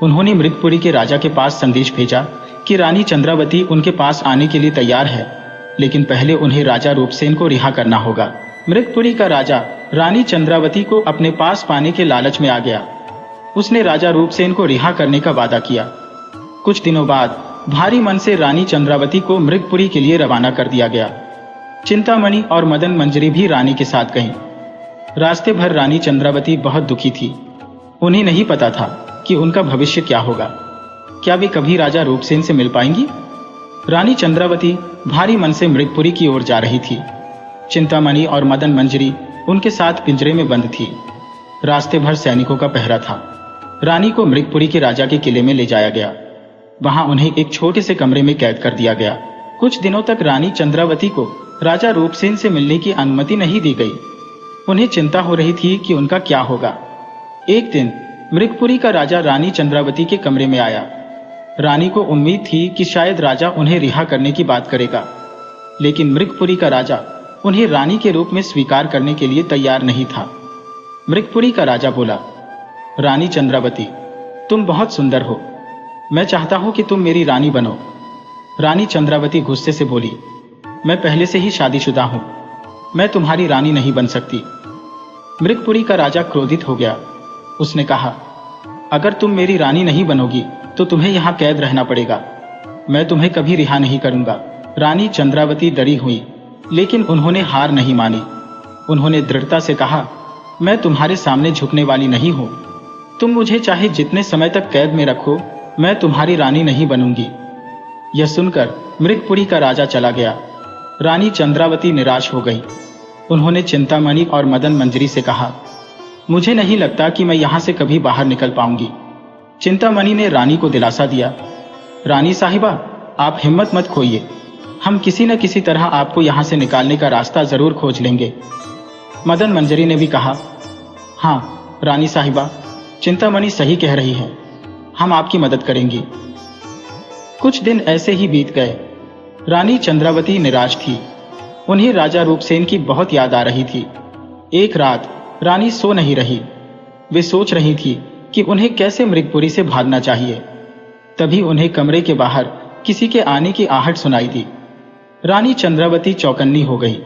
उन्होंने मृगपुरी के राजा के पास संदेश भेजा कि रानी चंद्रावती उनके पास आने के लिए तैयार है, लेकिन पहले उन्हें राजा रूपसेन को रिहा करना होगा। मृगपुरी का राजा रानी चंद्रावती को अपने पास पाने के लालच में आ गया। उसने राजा रूपसेन को रिहा करने का वादा किया। कुछ दिनों बाद भारी मन से रानी चंद्रावती को मृगपुरी के लिए रवाना कर दिया गया। चिंतामणि और मदन मंजरी भी रानी के साथ गईं। रास्ते भर रानी चंद्रावती बहुत दुखी थी। उन्हें नहीं पता था कि उनका भविष्य क्या होगा। क्या वे कभी राजा रूपसेन से मिल पाएंगी? रानी चंद्रावती भारी मन से मृगपुरी की ओर जा रही थी। चिंतामणि और मदन मंजरी उनके साथ पिंजरे में बंद थी। रास्ते भर सैनिकों का पहरा था। रानी को मृगपुरी के राजा के किले में ले जाया गया। वहां उन्हें एक छोटे से कमरे में कैद कर दिया गया। कुछ दिनों तक रानी चंद्रावती को राजा रूपसेन से मिलने की अनुमति नहीं दी गई। उन्हें चिंता हो रही थी कि उनका क्या होगा। एक दिन मृगपुरी का राजा रानी चंद्रावती के कमरे में आया। रानी को उम्मीद थी कि शायद राजा उन्हें रिहा करने की बात करेगा, लेकिन मृगपुरी का राजा उन्हें रानी के रूप में स्वीकार करने के लिए तैयार नहीं था। मृगपुरी का राजा बोला, रानी चंद्रावती, तुम बहुत सुंदर हो। मैं चाहता हूं कि तुम मेरी रानी बनो। रानी चंद्रावती गुस्से से बोली, मैं पहले से ही शादीशुदा हूं, मैं तुम्हारी रानी नहीं बन सकती। मृगपुरी का राजा क्रोधित हो गया। उसने कहा, अगर तुम मेरी रानी नहीं बनोगी तो तुम्हें यहां कैद रहना पड़ेगा। मैं तुम्हें कभी रिहा नहीं करूंगा। रानी चंद्रावती डरी हुई, लेकिन उन्होंने हार नहीं मानी। उन्होंने दृढ़ता से कहा, मैं तुम्हारे सामने झुकने वाली नहीं हूं। तुम मुझे चाहे जितने समय तक कैद में रखो, मैं तुम्हारी रानी नहीं बनूंगी। यह सुनकर मृगपुरी का राजा चला गया। रानी चंद्रावती निराश हो गई। उन्होंने चिंतामणि और मदन मंजरी से कहा, मुझे नहीं लगता कि मैं यहां से कभी बाहर निकल पाऊंगी। चिंतामणि ने रानी को दिलासा दिया, रानी साहिबा, आप हिम्मत मत खोइए, हम किसी न किसी तरह आपको यहां से निकालने का रास्ता जरूर खोज लेंगे। मदन मंजरी ने भी कहा, हाँ रानी साहिबा, चिंतामणि सही कह रही है, हम आपकी मदद करेंगी। कुछ दिन ऐसे ही बीत गए। रानी चंद्रावती निराश थी। उन्हें राजा रूपसेन की बहुत याद आ रही थी। एक रात रानी सो नहीं रही। वे सोच रही थी कि उन्हें कैसे मृगपुरी से भागना चाहिए। तभी उन्हें कमरे के बाहर किसी के आने की आहट सुनाई दी। रानी चंद्रावती चौकन्नी हो गई।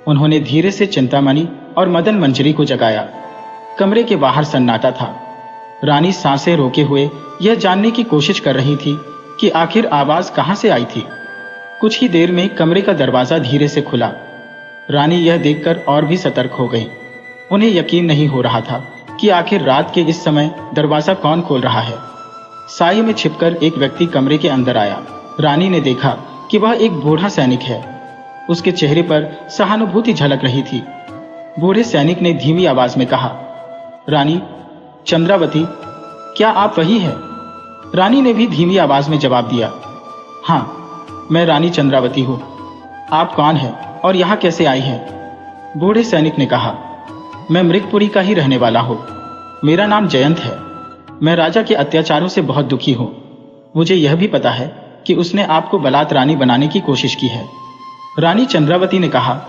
उन्होंने धीरे से चिंतामणि और मदन मंजरी को जगाया। कमरे के बाहर सन्नाटा था। रानी सांसें रोके हुए यह जानने की कोशिश कर रही थी कि आखिर आवाज कहां से आई थी। कुछ ही देर में कमरे का दरवाजा धीरे से खुला। रानी यह देखकर और भी सतर्क हो गई। उन्हें यकीन नहीं हो रहा था कि आखिर रात के इस समय दरवाजा कौन खोल रहा है। साये में छिपकर एक व्यक्ति कमरे के अंदर आया। रानी ने देखा कि वह एक बूढ़ा सैनिक है। उसके चेहरे पर सहानुभूति झलक रही थी। बूढ़े सैनिक ने धीमी आवाज में कहा, रानी चंद्रावती, क्या आप वही हैं? रानी ने भी धीमी आवाज में जवाब दिया, हाँ मैं रानी चंद्रावती हूँ। आप कौन हैं और यहाँ कैसे आई हैं? बूढ़े सैनिक ने कहा, मैं मृगपुरी का ही रहने वाला हूँ। मेरा नाम जयंत है। मैं राजा के अत्याचारों से बहुत दुखी हूँ। मुझे यह भी पता है कि उसने आपको बलात् रानी बनाने की कोशिश की है। रानी चंद्रावती ने कहा,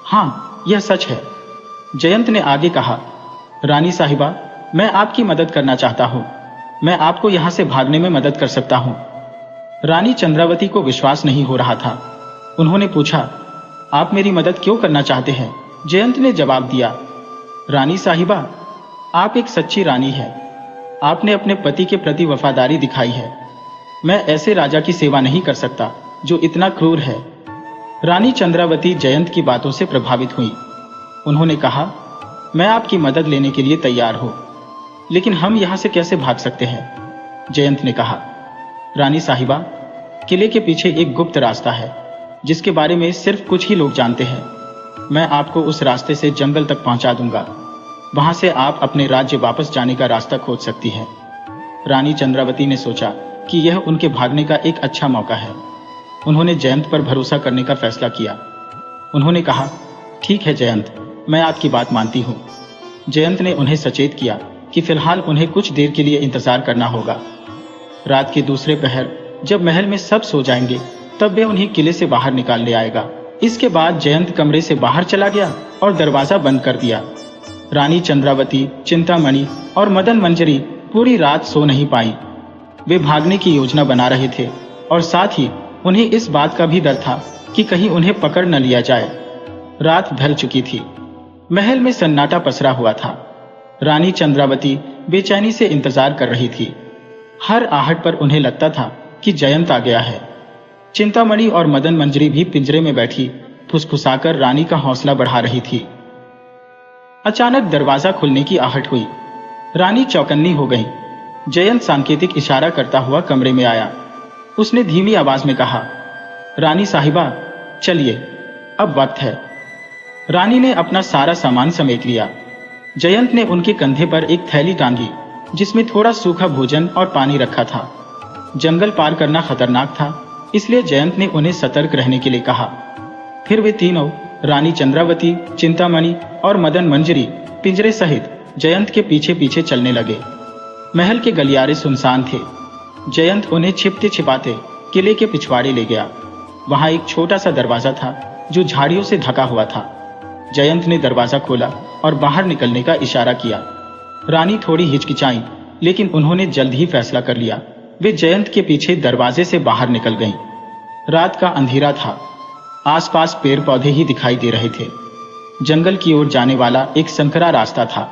हाँ यह सच है। जयंत ने आगे कहा, रानी साहिबा, मैं आपकी मदद करना चाहता हूँ। मैं आपको यहाँ से भागने में मदद कर सकता हूँ। रानी चंद्रावती को विश्वास नहीं हो रहा था। उन्होंने पूछा, आप मेरी मदद क्यों करना चाहते हैं? जयंत ने जवाब दिया, रानी साहिबा, आप एक सच्ची रानी हैं। आपने अपने पति के प्रति वफादारी दिखाई है। मैं ऐसे राजा की सेवा नहीं कर सकता जो इतना क्रूर है। रानी चंद्रावती जयंत की बातों से प्रभावित हुई। उन्होंने कहा, मैं आपकी मदद लेने के लिए तैयार हूं, लेकिन हम यहां से कैसे भाग सकते हैं? जयंत ने कहा, रानी साहिबा, किले के पीछे एक गुप्त रास्ता है जिसके बारे में सिर्फ कुछ ही लोग जानते हैं। मैं आपको उस रास्ते से जंगल तक पहुंचा दूंगा। वहां से आप अपने राज्य वापस जाने का रास्ता खोज सकती हैं। रानी चंद्रावती ने सोचा कि यह उनके भागने का एक अच्छा मौका है। उन्होंने जयंत पर भरोसा करने का फैसला किया। उन्होंने कहा, ठीक है जयंत, मैं आपकी बात मानती हूँ। जयंत ने उन्हें सचेत किया कि फिलहाल उन्हें कुछ देर के लिए इंतजार करना होगा। रात के दूसरे पहर जब महल में सब सो जाएंगे तब वे उन्हें किले से बाहर निकाल ले आएगा। इसके बाद जयंत कमरे से बाहर चला गया और दरवाजा बंद कर दिया। रानी चंद्रावती, चिंतामणि और मदन मंजरी पूरी रात सो नहीं पाई। वे भागने की योजना बना रहे थे और साथ ही उन्हें इस बात का भी डर था कि कहीं उन्हें पकड़ न लिया जाए। रात ढल चुकी थी। महल में सन्नाटा पसरा हुआ था। रानी चंद्रावती बेचैनी से इंतजार कर रही थी। हर आहट पर उन्हें लगता था कि जयंत आ गया है। चिंतामणि और मदन मंजरी भी पिंजरे में बैठी फुसफुसाकर रानी का हौसला बढ़ा रही थी। अचानक दरवाजा खुलने की आहट हुई। रानी चौकन्नी हो गई। जयंत सांकेतिक इशारा करता हुआ कमरे में आया। उसने धीमी आवाज में कहा, रानी साहिबा, चलिए, अब वक्त है। रानी ने अपना सारा सामान समेट लिया। जयंत ने उनके कंधे पर एक थैली टांगी जिसमें थोड़ा सूखा भोजन और पानी रखा था। जंगल पार करना खतरनाक था, इसलिए जयंत ने उन्हें सतर्क रहने के लिए कहा। फिर वे तीनों, रानी चंद्रावती, चिंतामणि और मदन मंजरी, पिंजरे सहित जयंत के पीछे पीछे चलने लगे। महल के गलियारे सुनसान थे। जयंत उन्हें छिपते छिपाते किले के पिछवाड़े ले गया। वहां एक छोटा सा दरवाजा था जो झाड़ियों से ढका हुआ था। जयंत ने दरवाजा खोला और बाहर निकलने का इशारा किया। रानी थोड़ी हिचकिचाई, लेकिन उन्होंने जल्द ही फैसला कर लिया। वे जयंत के पीछे दरवाजे से बाहर निकल गईं। रात का अंधेरा था, आसपास पेड़ पौधे ही दिखाई दे रहे थे। जंगल की ओर जाने वाला एक संकरा रास्ता था।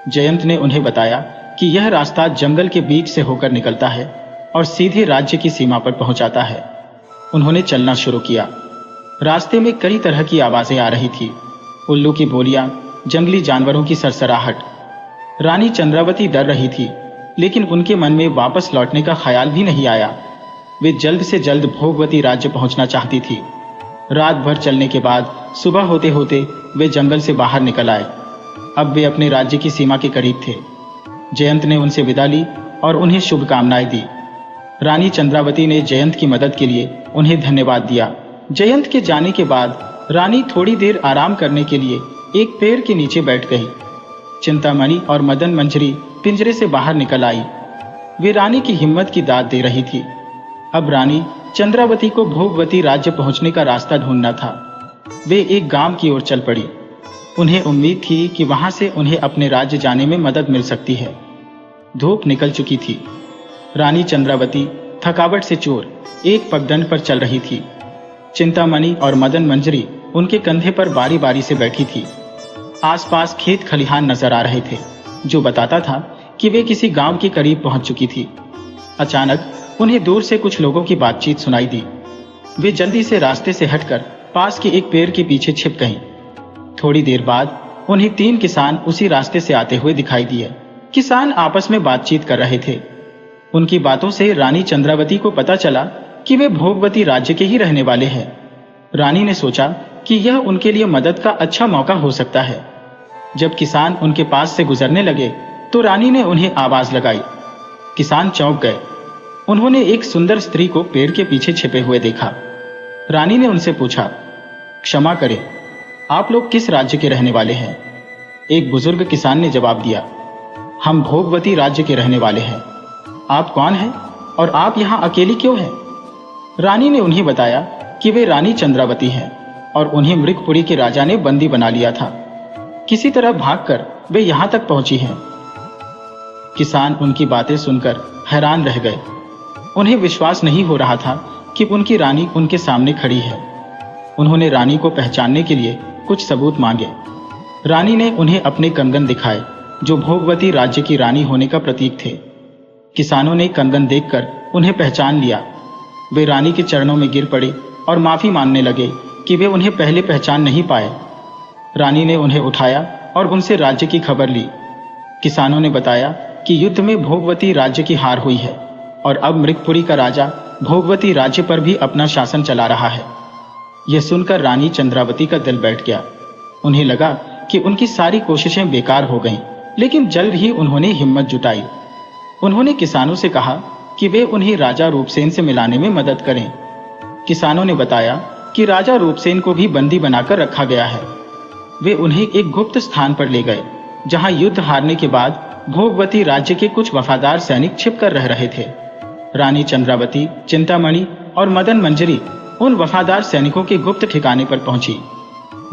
जयंत ने उन्हें बताया कि यह रास्ता जंगल के बीच से होकर निकलता है और सीधे राज्य की सीमा पर पहुंचाता है। उन्होंने चलना शुरू किया। रास्ते में कई तरह की आवाजें आ रही थी, उल्लू की बोलियां, जंगली जानवरों की सरसराहट। रानी चंद्रावती डर रही थी, लेकिन उनके मन में वापस लौटने का ख्याल भी नहीं आया। वे जल्द से जल्द भोगवती राज्य पहुंचना चाहती थी। रात भर चलने के बाद सुबह होते होते वे जंगल से बाहर निकल आए। अब वे अपने राज्य की सीमा के करीब थे। जयंत ने उनसे विदा ली और उन्हें शुभकामनाएं दी। रानी चंद्रावती ने जयंत की मदद के लिए उन्हें धन्यवाद दिया। जयंत के जाने के बाद रानी थोड़ी देर आराम करने के लिए एक पेड़ के नीचे बैठ गई। चिंतामणि और मदन मंजरी पिंजरे से बाहर निकल आई। वे रानी की हिम्मत की दाद दे रही थी। अब रानी चंद्रावती को भोगवती राज्य पहुंचने का रास्ता ढूंढना था। वे एक गांव की ओर चल पड़ी। उन्हें उम्मीद थी कि वहां से उन्हें अपने राज्य जाने में मदद मिल सकती है। धूप निकल चुकी थी। रानी चंद्रावती थकावट से चूर एक पगडंड पर चल रही थी। चिंतामणि और मदन मंजरी उनके कंधे पर बारी बारी से बैठी थी। आसपास खेत खलिहान नजर आ रहे थे, जो बताता था कि वे किसी गांव के करीब पहुंच चुकी थी। अचानक उन्हें दूर से कुछ लोगों की बातचीत सुनाई दी। वे जल्दी से रास्ते से हटकर पास के एक पेड़ के पीछे छिप गईं। थोड़ी देर बाद उन्हें 3 किसान उसी रास्ते से आते हुए दिखाई दिए। किसान आपस में बातचीत कर रहे थे। उनकी बातों से रानी चंद्रावती को पता चला कि वे भोगवती राज्य के ही रहने वाले हैं। रानी ने सोचा कि यह उनके लिए मदद का अच्छा मौका हो सकता है। जब किसान उनके पास से गुजरने लगे तो रानी ने उन्हें आवाज लगाई। किसान चौंक गए। उन्होंने एक सुंदर स्त्री को पेड़ के पीछे छिपे हुए देखा। रानी ने उनसे पूछा, क्षमा करें, आप लोग किस राज्य के रहने वाले हैं? एक बुजुर्ग किसान ने जवाब दिया, हम भोगवती राज्य के रहने वाले हैं। आप कौन हैं और आप यहाँ अकेली क्यों हैं? रानी ने उन्हें बताया कि वे रानी चंद्रावती हैं और उन्हें मृगपुरी के राजा ने बंदी बना लिया था। किसी तरह भागकर वे यहां तक पहुंची हैं। किसान उनकी बातें सुनकर हैरान रह गए। उन्हें विश्वास नहीं हो रहा था कि उनकी रानी उनके सामने खड़ी है। उन्होंने रानी को पहचानने के लिए कुछ सबूत मांगे। रानी ने उन्हें अपने कंगन दिखाए, जो भोगवती राज्य की रानी होने का प्रतीक थे। किसानों ने कंगन देखकर उन्हें पहचान लिया। वे रानी के चरणों में गिर पड़े और माफी मांगने लगे कि वे उन्हें पहले पहचान नहीं पाए। रानी ने उन्हें उठाया और उनसे राज्य की खबर ली। किसानों ने बताया कि युद्ध में भोगवती राज्य की हार हुई है और अब मृगपुरी का राजा भोगवती राज्य पर भी अपना शासन चला रहा है। यह सुनकर रानी चंद्रावती का दिल बैठ गया। उन्हें लगा कि उनकी सारी कोशिशें बेकार हो गईं, लेकिन जल्द ही उन्होंने हिम्मत जुटाई। उन्होंने किसानों से कहा कि वे उन्हें राजा रूपसेन से मिलाने में मदद करें। किसानों ने बताया कि राजा रूपसेन को भी बंदी बनाकर रखा गया है। वे उन्हें एक गुप्त स्थान पर ले गए, जहां युद्ध हारने के बाद भोगवती राज्य के कुछ वफादार सैनिक छिपकर रह रहे थे। रानी चंद्रावती, चिंतामणि और मदन मंजरी उन वफादार सैनिकों के गुप्त ठिकाने पर पहुंची।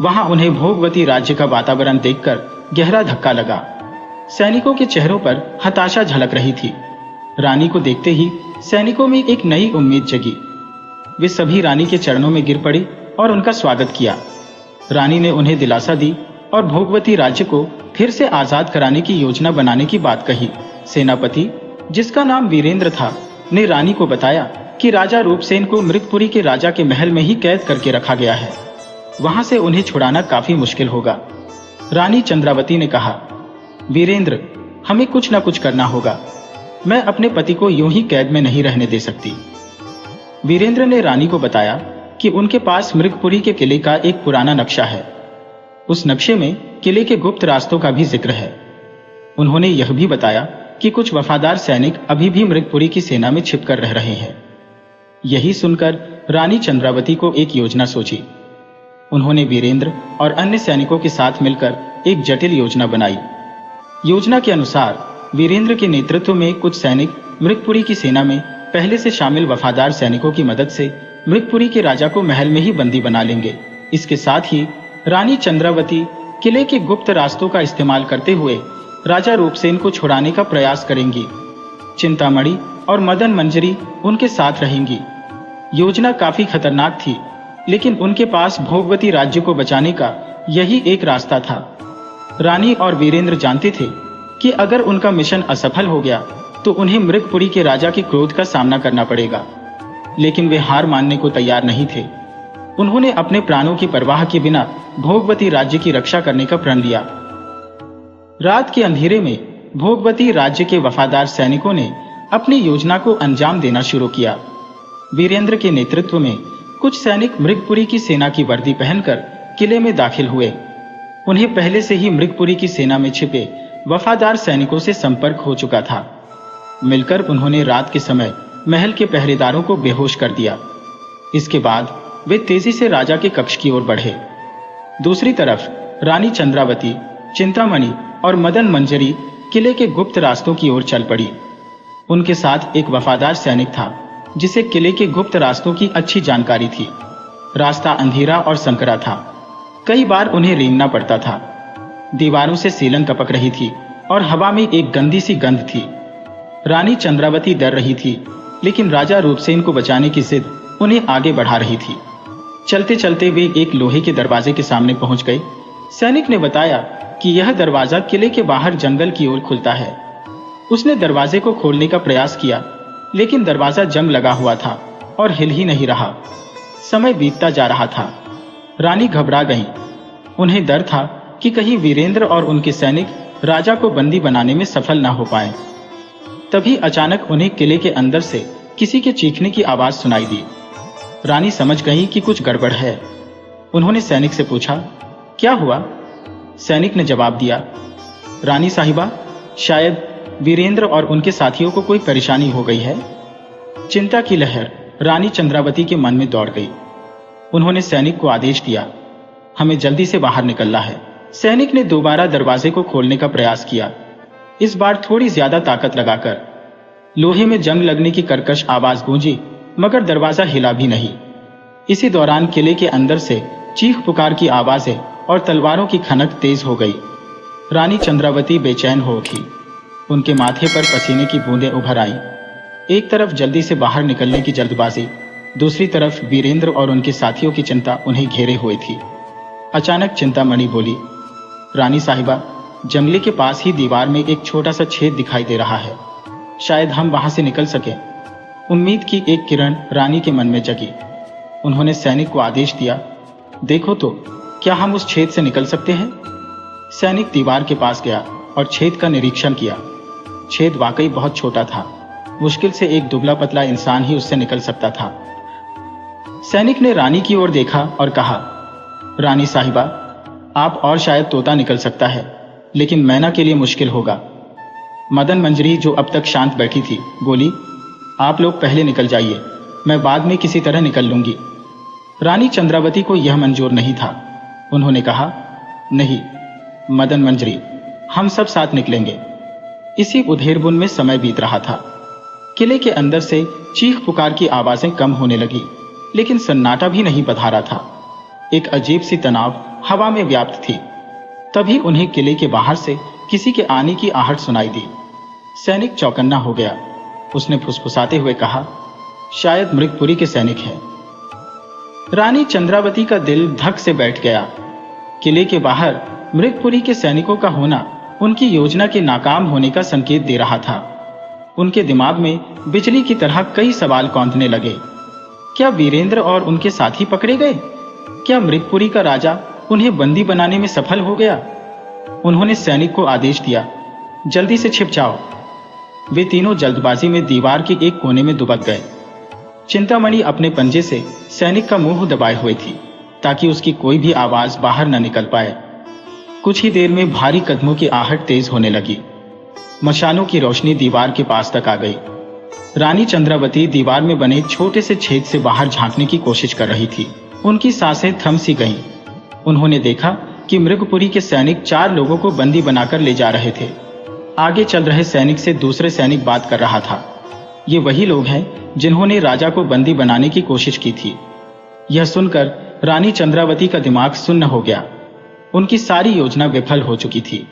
वहां उन्हें भोगवती राज्य का वातावरण देखकर गहरा धक्का लगा। सैनिकों के चेहरों पर हताशा झलक रही थी। रानी को देखते ही सैनिकों में एक नई उम्मीद जगी। वे सभी रानी के चरणों में गिर पड़े और उनका स्वागत किया। रानी ने उन्हें दिलासा दी और भोगवती राज्य को फिर से आजाद कराने की योजना बनाने की बात कही। सेनापति, जिसका नाम वीरेंद्र था, ने रानी को बताया कि राजा रूपसेन को मृगपुरी के राजा के महल में ही कैद करके रखा गया है। वहां से उन्हें छुड़ाना काफी मुश्किल होगा। रानी चंद्रावती ने कहा, वीरेंद्र, हमें कुछ न कुछ करना होगा। मैं अपने पति को यूं ही कैद में नहीं रहने दे सकती। वीरेंद्र ने रानी को बताया कि उनके पास मृगपुरी के किले का एक पुराना नक्शा है। उस नक्शे में किले के गुप्त रास्तों का भी जिक्र है। उन्होंने यह भी बताया कि कुछ वफादार सैनिक अभी भी मृगपुरी की सेना में छिपकर रह रहे हैं। यही सुनकर रानी चंद्रावती को एक योजना सोची। उन्होंने वीरेंद्र और अन्य सैनिकों के साथ मिलकर एक जटिल योजना बनाई। योजना के अनुसार वीरेंद्र के नेतृत्व में कुछ सैनिक मृगपुरी की सेना में पहले से शामिल वफादार सैनिकों की मदद से मृगपुरी के राजा को महल में ही बंदी बना लेंगे। इसके साथ ही रानी चंद्रावती किले के गुप्त रास्तों का इस्तेमाल करते हुए राजा रूपसेन को छुड़ाने का प्रयास करेंगी। चिंतामणि और मदन मंजरी उनके साथ रहेंगी। योजना काफी खतरनाक थी, लेकिन उनके पास भोगवती राज्य को बचाने का यही एक रास्ता था। रानी और वीरेंद्र जानते थे कि अगर उनका मिशन असफल हो गया तो उन्हें मृगपुरी के राजा के क्रोध का सामना करना पड़ेगा, लेकिन वे हार मानने को तैयार नहीं थे। उन्होंने अपने प्राणों की परवाह के बिना भोगवती राज्य की रक्षा करने का प्रण लिया। रात के अंधेरे में भोगवती राज्य के वफादार सैनिकों ने अपनी योजना को अंजाम देना शुरू किया। वीरेंद्र के नेतृत्व में कुछ सैनिक मृगपुरी की सेना की वर्दी पहनकर किले में दाखिल हुए। उन्हें पहले से ही मृगपुरी की सेना में छिपे वफादार सैनिकों से संपर्क हो चुका था। मिलकर उन्होंने रात के समय महल के पहरेदारों को बेहोश कर दिया। इसके बाद वे तेजी से राजा के कक्ष की ओर बढ़े। दूसरी तरफ रानी चंद्रावती, चिंतामणि और मदन मंजरी किले के गुप्त रास्तों की ओर चल पड़ी। उनके साथ एक वफादार सैनिक था जिसे किले के गुप्त रास्तों की अच्छी जानकारी थी। रास्ता अंधेरा और संकरा था, कई बार उन्हें रेंगना पड़ता था। दीवारों से सीलन टपक रही थी और हवा में एक गंदी सी गंध थी। रानी चंद्रावती डर रही थी, लेकिन राजा रूपसेन को बचाने की जिद उन्हें आगे बढ़ा रही थी। चलते चलते वे एक लोहे के दरवाजे के सामने पहुंच गए। सैनिक ने बताया कि यह दरवाजा किले के बाहर जंगल की ओर खुलता है। उसने दरवाजे को खोलने का प्रयास किया, लेकिन दरवाजा जंग लगा हुआ था और हिल ही नहीं रहा। समय बीतता जा रहा था। रानी घबरा गईं। उन्हें डर था कि कहीं वीरेंद्र और उनके सैनिक राजा को बंदी बनाने में सफल न हो पाए। तभी अचानक उन्हें किले के अंदर से किसी के चीखने की आवाज सुनाई दी। रानी समझ गई कि कुछ गड़बड़ है। उन्होंने सैनिक से पूछा, क्या हुआ? सैनिक ने जवाब दिया, रानी साहिबा, शायद वीरेंद्र और उनके साथियों को कोई परेशानी हो गई है। चिंता की लहर रानी चंद्रावती के मन में दौड़ गई। उन्होंने सैनिक को आदेश दिया, हमें जल्दी से बाहर निकलना है। सैनिक ने दोबारा दरवाजे को खोलने का प्रयास किया, इस बार थोड़ी ज्यादा ताकत लगाकर। लोहे में जंग लगने की कर्कश आवाज गूंजी, मगर दरवाजा हिला भी नहीं। इसी दौरान किले के अंदर से चीख पुकार की आवाजें और तलवारों की खनक तेज हो गई। रानी चंद्रावती बेचैन हो उठी। उनके माथे पर पसीने की बूंदें उभर आईं। एक तरफ जल्दी से बाहर निकलने की जल्दबाजी, दूसरी तरफ वीरेंद्र और उनके साथियों की चिंता उन्हें घेरे हुए थी। अचानक चिंतामणि बोली, रानी साहिबा, जंगले के पास ही दीवार में एक छोटा सा छेद दिखाई दे रहा है। शायद हम वहां से निकल सके। उम्मीद की एक किरण रानी के मन में जगी। उन्होंने सैनिक को आदेश दिया, देखो तो, क्या हम उस छेद से निकल सकते हैं? सैनिक दीवार के पास गया और छेद का निरीक्षण किया। छेद वाकई बहुत छोटा था। मुश्किल से एक दुबला पतला इंसान ही उससे निकल सकता था। सैनिक ने रानी की ओर देखा और कहा, रानी साहिबा, आप और शायद तोता निकल सकता है, लेकिन मैना के लिए मुश्किल होगा। मदन मंजरी, जो अब तक शांत बैठी थी, बोली, आप लोग पहले निकल जाइए, मैं बाद में किसी तरह निकल लूंगी। रानी चंद्रावती को यह मंजूर नहीं था। उन्होंने कहा, नहीं मदन मंजरी, हम सब साथ निकलेंगे। इसी उधेड़बुन में समय बीत रहा था। किले के अंदर से चीख पुकार की आवाजें कम होने लगी, लेकिन सन्नाटा भी नहीं पधारा था। एक अजीब सी तनाव हवा में व्याप्त थी। तभी उन्हें किले के बाहर से किसी के आने की आहट सुनाई दी। सैनिक चौकन्ना हो गया। उसने फुसफुसाते हुए कहा, शायद मृगपुरी के सैनिक हैं। रानी चंद्रावती का दिल धक से बैठ गया। किले के बाहर मृगपुरी के सैनिकों का होना उनकी योजना के नाकाम होने का संकेत दे रहा था। उनके दिमाग में बिजली की तरह कई सवाल कौंधने लगे। क्या वीरेंद्र और उनके साथी पकड़े गए? क्या मृगपुरी का राजा उन्हें बंदी बनाने में सफल हो गया? उन्होंने सैनिक को आदेश दिया, जल्दी से छिप जाओ। वे तीनों जल्दबाजी में दीवार के एक कोने में दुबक गए। चिंतामणि अपने पंजे से सैनिक का मुंह दबाए हुए थी, ताकि उसकी कोई भी आवाज बाहर न निकल पाए। कुछ ही देर में भारी कदमों की आहट तेज होने लगी। मशालों की रोशनी दीवार के पास तक आ गई। रानी चंद्रावती दीवार में बने छोटे से छेद से बाहर झांकने की कोशिश कर रही थी। उनकी सांसें थम सी गईं। उन्होंने देखा कि मृगपुरी के सैनिक 4 लोगों को बंदी बनाकर ले जा रहे थे। आगे चल रहे सैनिक से दूसरे सैनिक बात कर रहा था। ये वही लोग हैं जिन्होंने राजा को बंदी बनाने की कोशिश की थी। यह सुनकर रानी चंद्रावती का दिमाग सुन्न हो गया। उनकी सारी योजना विफल हो चुकी थी।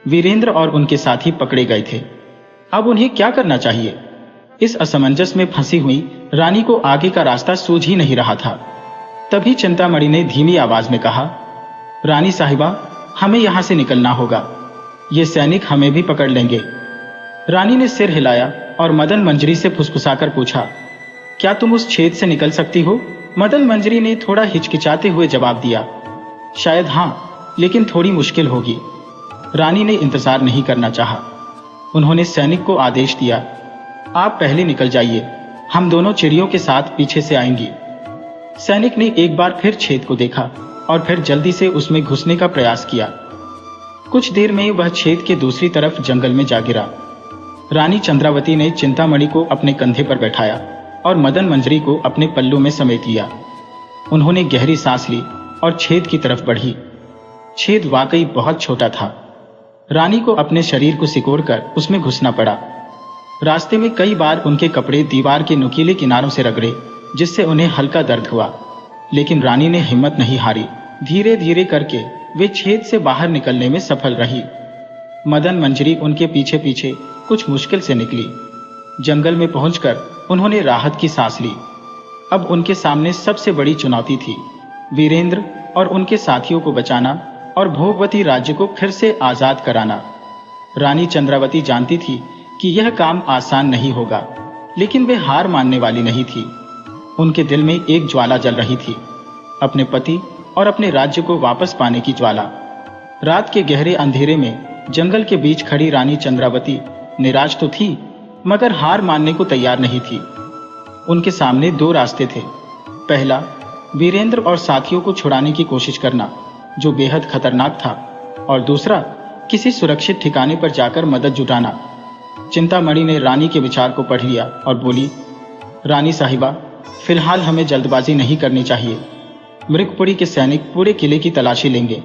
वीरेंद्र और उनके साथी पकड़े गए थे। अब उन्हें क्या करना चाहिए? इस असमंजस में फंसी हुई रानी को आगे का रास्ता सूझ ही नहीं रहा था। तभी चिंतामणि ने धीमी आवाज में कहा, रानी साहिबा, हमें यहां से निकलना होगा। ये सैनिक हमें भी पकड़ लेंगे। रानी ने सिर हिलाया और मदन मंजरी से फुसफुसाकर पूछा, क्या तुम उस छेद से निकल सकती हो? मदन मंजरी ने थोड़ा हिचकिचाते हुए जवाब दिया, शायद हाँ, लेकिन थोड़ी मुश्किल होगी। रानी ने इंतजार नहीं करना चाहा। उन्होंने सैनिक को आदेश दिया, आप पहले निकल जाइए, हम दोनों चिड़ियों के साथ पीछे से आएंगी। सैनिक ने एक बार फिर छेद को देखा और फिर जल्दी से उसमें घुसने का प्रयास किया। कुछ देर में वह छेद के दूसरी तरफ जंगल में जा गिरा। रानी चंद्रावती ने चिंतामणि को अपने कंधे पर बैठाया और मदन मंजरी को अपने पल्लू में समेट लिया। उन्होंने गहरी सांस ली और छेद की तरफ बढ़ी। छेद वाकई बहुत छोटा था। रानी को अपने शरीर को सिकोड़कर उसमें घुसना पड़ा। रास्ते में कई बार उनके कपड़े दीवार के नुकीले किनारों से रगड़े, जिससे उन्हें हल्का दर्द हुआ, लेकिन रानी ने हिम्मत नहीं हारी। धीरे धीरे करके वे छेद से बाहर निकलने में सफल रही। मदन मंजरी उनके पीछे पीछे कुछ मुश्किल से निकली। जंगल में पहुंचकर उन्होंने राहत की सांस ली। अब उनके सामने सबसे बड़ी चुनौती थी वीरेंद्र और उनके साथियों को बचाना और भोगवती राज्य को फिर से आजाद कराना। रानी चंद्रावती जानती थी कि यह काम आसान नहीं होगा, लेकिन वे हार मानने वाली नहीं थी। उनके दिल में एक ज्वाला जल रही थी, अपने पति और अपने राज्य को वापस पाने की ज्वाला। रात के गहरे अंधेरे में जंगल के बीच खड़ी रानी चंद्रावती निराश तो थी, मगर हार मानने को तैयार नहीं थी। उनके सामने दो रास्ते थे। पहला, वीरेंद्र और साथियों को छुड़ाने की कोशिश करना, जो बेहद खतरनाक था, और दूसरा, किसी सुरक्षित ठिकाने पर जाकर मदद जुटाना। चिंतामणि ने रानी के विचार को पढ़ लिया और बोली, रानी साहिबा, फिलहाल हमें जल्दबाजी नहीं करनी चाहिए। मृगपुरी के सैनिक पूरे किले की तलाशी लेंगे।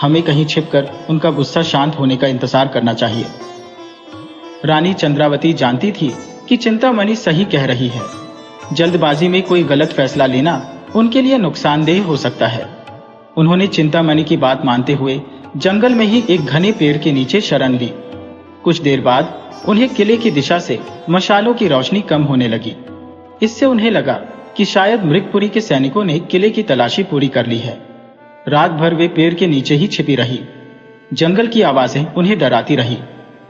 हमें कहीं छिपकर उनका गुस्सा शांत होने का इंतजार करना चाहिए। रानी चंद्रावती जानती थी कि चिंतामणि सही कह रही है। जल्दबाजी में कोई गलत फैसला लेना उनके लिए नुकसानदेह हो सकता है। उन्होंने चिंतामणि की बात मानते हुए जंगल में ही एक घने पेड़ के नीचे शरण ली। कुछ देर बाद उन्हें किले की दिशा से मशालों की रोशनी कम होने लगी। इससे उन्हें लगा कि शायद मृगपुरी के सैनिकों ने किले की तलाशी पूरी कर ली है। रात भर वे पेड़ के नीचे ही छिपी रही। जंगल की आवाजें उन्हें डराती रही,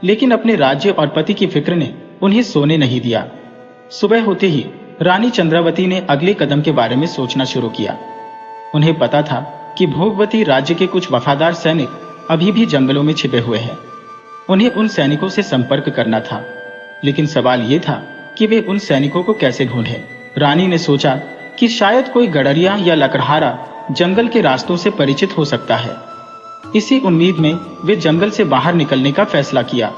लेकिन अपने राज्य और पति की फिक्र ने उन्हें सोने नहीं दिया। सुबह होते ही रानी चंद्रावती ने अगले कदम के बारे में सोचना शुरू किया। उन्हें पता था कि भोगवती राज्य के कुछ वफादार सैनिक अभी भी जंगलों में छिपे हुए हैं। उन्हें उन सैनिकों से संपर्क करना था, लेकिन सवाल यह था कि वे उन सैनिकों को कैसे ढूंढें। रानी ने सोचा कि शायद कोई गडरिया या लकड़हारा जंगल के रास्तों से परिचित हो सकता है। इसी उम्मीद में वे जंगल से बाहर निकलने का फैसला किया।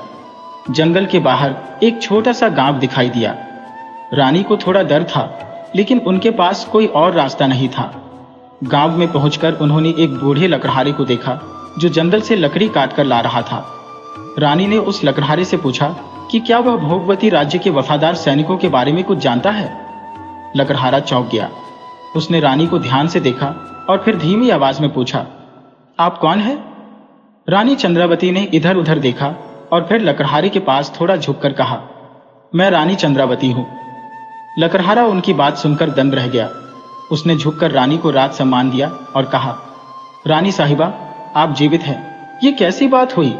जंगल के बाहर एक छोटा सा गांव दिखाई दिया। रानी को थोड़ा डर था, लेकिन उनके पास कोई और रास्ता नहीं था। गांव में पहुंचकर उन्होंने एक बूढ़े लकड़हारे को देखा, जो जंगल से लकड़ी काटकर ला रहा था। रानी ने उस लकड़हारे से पूछा कि क्या वह भोगवती राज्य के वफादार सैनिकों के बारे में कुछ जानता है। लकड़हारा चौंक गया। उसने रानी को ध्यान से देखा और फिर धीमी आवाज में पूछा, आप कौन है? रानी चंद्रावती ने इधर उधर देखा और फिर लकड़हारे के पास थोड़ा झुककर कहा, मैं रानी चंद्रावती हूं। लकड़हारा उनकी बात सुनकर दंग रह गया। उसने झुककर रानी को राज सम्मान दिया और कहा, रानी साहिबा, आप जीवित हैं। ये कैसी बात हुई?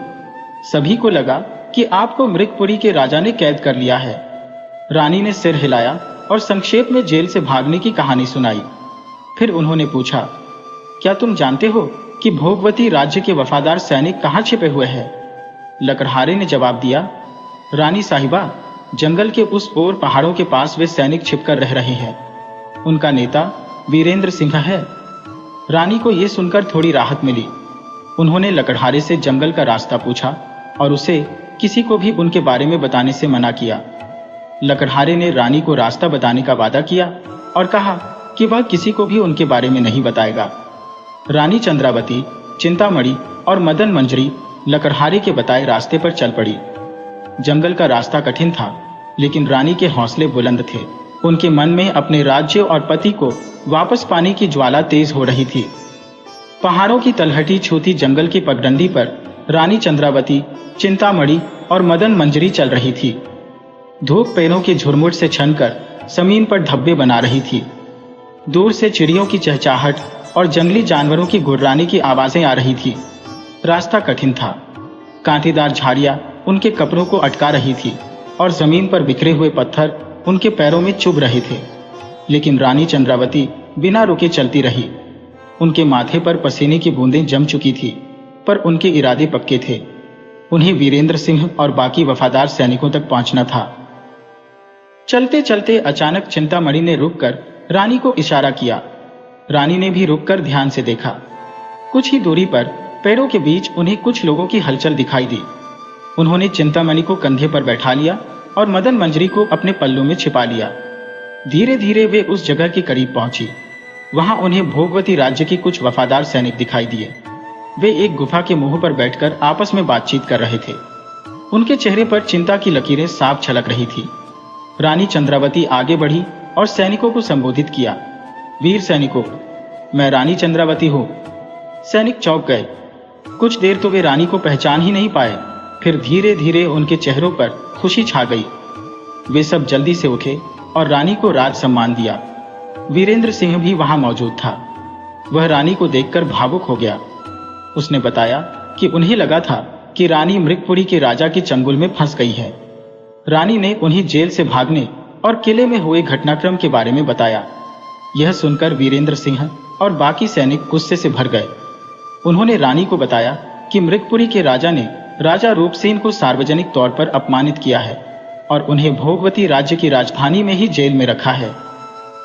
सभी को लगा कि आपको मृगपुरी के राजा ने कैद कर लिया है। रानी ने सिर हिलाया और संक्षेप में जेल से भागने की कहानी सुनाई। फिर उन्होंने पूछा, क्या तुम जानते हो कि भोगवती राज्य के वफादार सैनिक कहाँ छिपे हुए हैं? लकड़हारे ने जवाब दिया, रानी साहिबा, जंगल के उस ओर पहाड़ों के पास वे सैनिक छिपकर रह रहे हैं। उनका नेता वीरेंद्र सिंह है। रानी को यह सुनकर थोड़ी राहत मिली। उन्होंने लकड़हारे से जंगल का रास्ता पूछा और उसे किसी को भी उनके बारे में बताने से मना किया। लकड़हारे ने रानी को रास्ता बताने का वादा किया और कहा कि वह किसी को भी उनके बारे में नहीं बताएगा। रानी चंद्रावती, चिंतामणि और मदन मंजरी लकड़हारे के बताए रास्ते पर चल पड़ी। जंगल का रास्ता कठिन था, लेकिन रानी के हौसले बुलंद थे। उनके मन में अपने राज्य और पति को वापस पाने की ज्वाला तेज हो रही थी। पहाड़ों की तलहटी छूती जंगल की पगडंडी पर रानी चंद्रावती, चिंतामणि और मदन मंजरी चल रही थी। धूप पैरों के झुरमुट से छनकर जमीन पर धब्बे बना रही थी। दूर से चिड़ियों की चहचहाहट और जंगली जानवरों की गुर्राने की आवाजें आ रही थी। रास्ता कठिन था। कांटेदार झाड़ियां उनके कपड़ों को अटका रही थी और जमीन पर बिखरे हुए पत्थर उनके पैरों में चुभ रहे थे। लेकिन रानी चंद्रावती बिना रुके चलती रही। उनके माथे पर पसीने की बूंदें जम चुकी थी, पर उनके इरादे पक्के थे। उन्हें वीरेंद्र सिंह और बाकी वफादार सैनिकों तक पहुंचना था। चलते चलते अचानक चिंतामणि ने रुककर रानी को इशारा किया। रानी ने भी रुककर ध्यान से देखा। कुछ ही दूरी पर पेड़ों के बीच उन्हें कुछ लोगों की हलचल दिखाई दी। उन्होंने चिंतामणि को कंधे पर बैठा लिया और मदन मंजरी को अपने पल्लू में छिपा लिया। धीरे धीरे वे उस जगह के करीब पहुंची। वहां उन्हें भोगवती राज्य के कुछ वफादार सैनिक दिखाई दिए। वे एक गुफा के मुंह पर बैठकर आपस में बातचीत कर रहे थे। उनके चेहरे पर चिंता की लकीरें साफ झलक रही थी। रानी चंद्रावती आगे बढ़ी और सैनिकों को संबोधित किया। वीर सैनिकों, मैं रानी चंद्रावती हूं। सैनिक चौंक गए। कुछ देर तो वे रानी को पहचान ही नहीं पाए। फिर धीरे धीरे उनके चेहरों पर खुशी छा गई। वे सब जल्दी से उठे और रानी को राज सम्मान दिया। वीरेंद्र सिंह भी वहां मौजूद था। वह रानी को देखकर भावुक हो गया। उसने बताया कि उन्हें लगा था कि रानी मृगपुरी के राजा के चंगुल में फंस गई है। रानी ने उन्हें जेल से भागने और किले में हुए घटनाक्रम के बारे में बताया। यह सुनकर वीरेंद्र सिंह और बाकी सैनिक गुस्से से भर गए। उन्होंने रानी को बताया कि मृगपुरी के राजा ने राजा रूपसेन को सार्वजनिक तौर पर अपमानित किया है और उन्हें भोगवती राज्य की राजधानी में ही जेल में रखा है।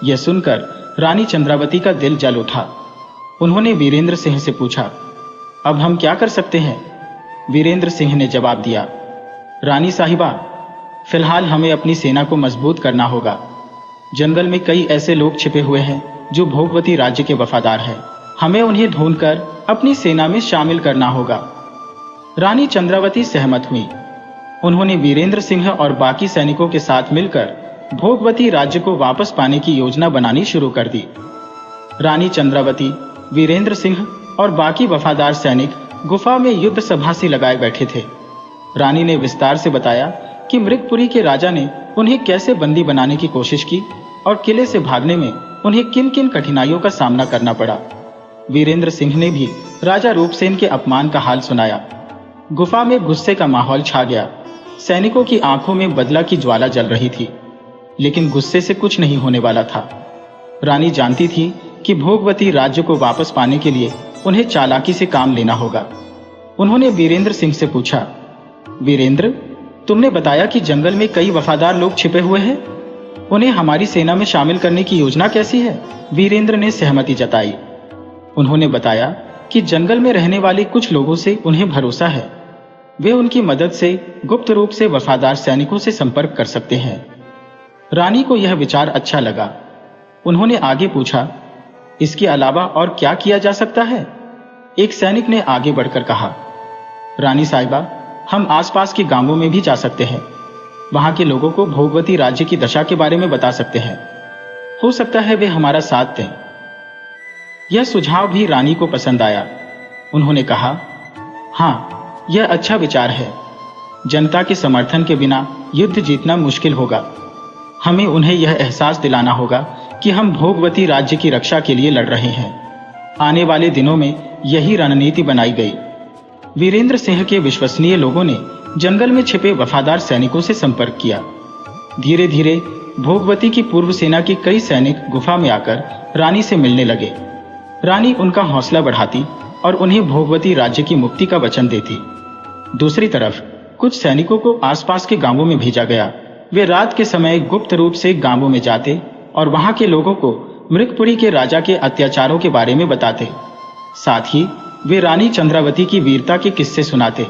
यह सुनकर रानी चंद्रावती का दिल जल उठा। उन्होंने वीरेंद्र सिंह से पूछा, अब हम क्या कर सकते हैं? वीरेंद्र सिंह ने जवाब दिया, रानी साहिबा, फिलहाल हमें अपनी सेना को मजबूत करना होगा। जंगल में कई ऐसे लोग छिपे हुए हैं जो भोगवती राज्य के वफादार हैं। हमें उन्हें ढूंढकर अपनी सेना में शामिल करना होगा। रानी चंद्रावती सहमत हुई। उन्होंने वीरेंद्र सिंह और बाकी सैनिकों के साथ मिलकर भोगवती राज्य को वापस पाने की योजना बनानी शुरू कर दी। रानी चंद्रावती, वीरेंद्र सिंह और बाकी वफादार सैनिक गुफा में युद्ध सभा से लगाए बैठे थे। रानी ने विस्तार से बताया कि मृगपुरी के राजा ने उन्हें कैसे बंदी बनाने की कोशिश की और किले से भागने में उन्हें किन किन कठिनाइयों का सामना करना पड़ा। वीरेंद्र सिंह ने भी राजा रूपसेन के अपमान का हाल सुनाया। गुफा में गुस्से का माहौल छा गया। सैनिकों की आंखों में बदला की ज्वाला जल रही थी, लेकिन गुस्से से कुछ नहीं होने वाला था। रानी जानती थी कि भोगवती राज्य को वापस पाने के लिए उन्हें चालाकी से काम लेना होगा। उन्होंने वीरेंद्र सिंह से पूछा, वीरेंद्र, तुमने बताया कि जंगल में कई वफादार लोग छिपे हुए हैं। उन्हें हमारी सेना में शामिल करने की योजना कैसी है? वीरेंद्र ने सहमति जताई। उन्होंने बताया कि जंगल में रहने वाले कुछ लोगों से उन्हें भरोसा है। वे उनकी मदद से गुप्त रूप से वफादार सैनिकों से संपर्क कर सकते हैं। रानी को यह विचार अच्छा लगा। उन्होंने आगे पूछा, इसके अलावा और क्या किया जा सकता है? एक सैनिक ने आगे बढ़कर कहा, रानी साहिबा, हम आसपास के गांवों में भी जा सकते हैं। वहां के लोगों को भोगवती राज्य की दशा के बारे में बता सकते हैं। हो सकता है वे हमारा साथ दें। यह सुझाव भी रानी को पसंद आया। उन्होंने कहा, हाँ, यह अच्छा विचार है। जनता के समर्थन के बिना युद्ध जीतना मुश्किल होगा। हमें उन्हें यह एहसास दिलाना होगा कि हम भोगवती राज्य की रक्षा के लिए लड़ रहे हैं। आने वाले दिनों में यही रणनीति बनाई गई। वीरेंद्र सिंह के विश्वसनीय लोगों ने जंगल में छिपे वफादार सैनिकों से संपर्क किया। धीरे धीरे भोगवती की पूर्व सेना के कई सैनिक गुफा में आकर रानी से मिलने लगे। रानी उनका हौसला बढ़ाती और उन्हें भोगवती राज्य की मुक्ति का वचन देती। दूसरी तरफ कुछ सैनिकों को आसपास के गांवों में भेजा गया। वे रात के समय गुप्त रूप से गांवों में जाते और वहां के लोगों को मृगपुरी के राजा के अत्याचारों के बारे में बताते। साथ ही वे रानी चंद्रावती की वीरता के किस्से सुनाते।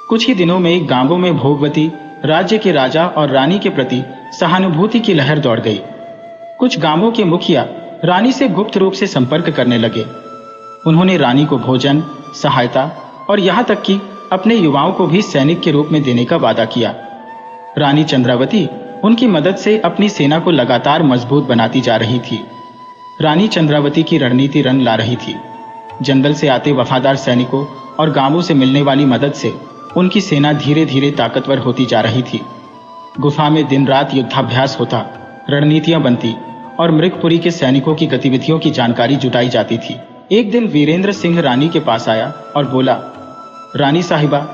कुछ ही दिनों में गांवों में भोगवती राज्य के राजा और रानी के प्रति सहानुभूति की लहर दौड़ गई। कुछ गांवों के मुखिया रानी से गुप्त रूप से संपर्क करने लगे। उन्होंने रानी को भोजन, सहायता और यहाँ तक कि अपने युवाओं को भी सैनिक के रूप में देने का वादा किया। रानी चंद्रावती उनकी मदद से अपनी सेना को लगातार मजबूत बनाती जा रही थी। रानी चंद्रावती की रणनीति रंग ला रही थी। जंगल से आते वफादार सैनिकों और गांवों से मिलने वाली मदद से उनकी सेना धीरे धीरे ताकतवर होती जा रही थी। गुफा में दिन रात युद्धाभ्यास होता, रणनीतियां बनती और मृगपुरी के सैनिकों की गतिविधियों की जानकारी जुटाई जाती थी। एक दिन वीरेंद्र सिंह रानी के पास आया और बोला, रानी साहिबा,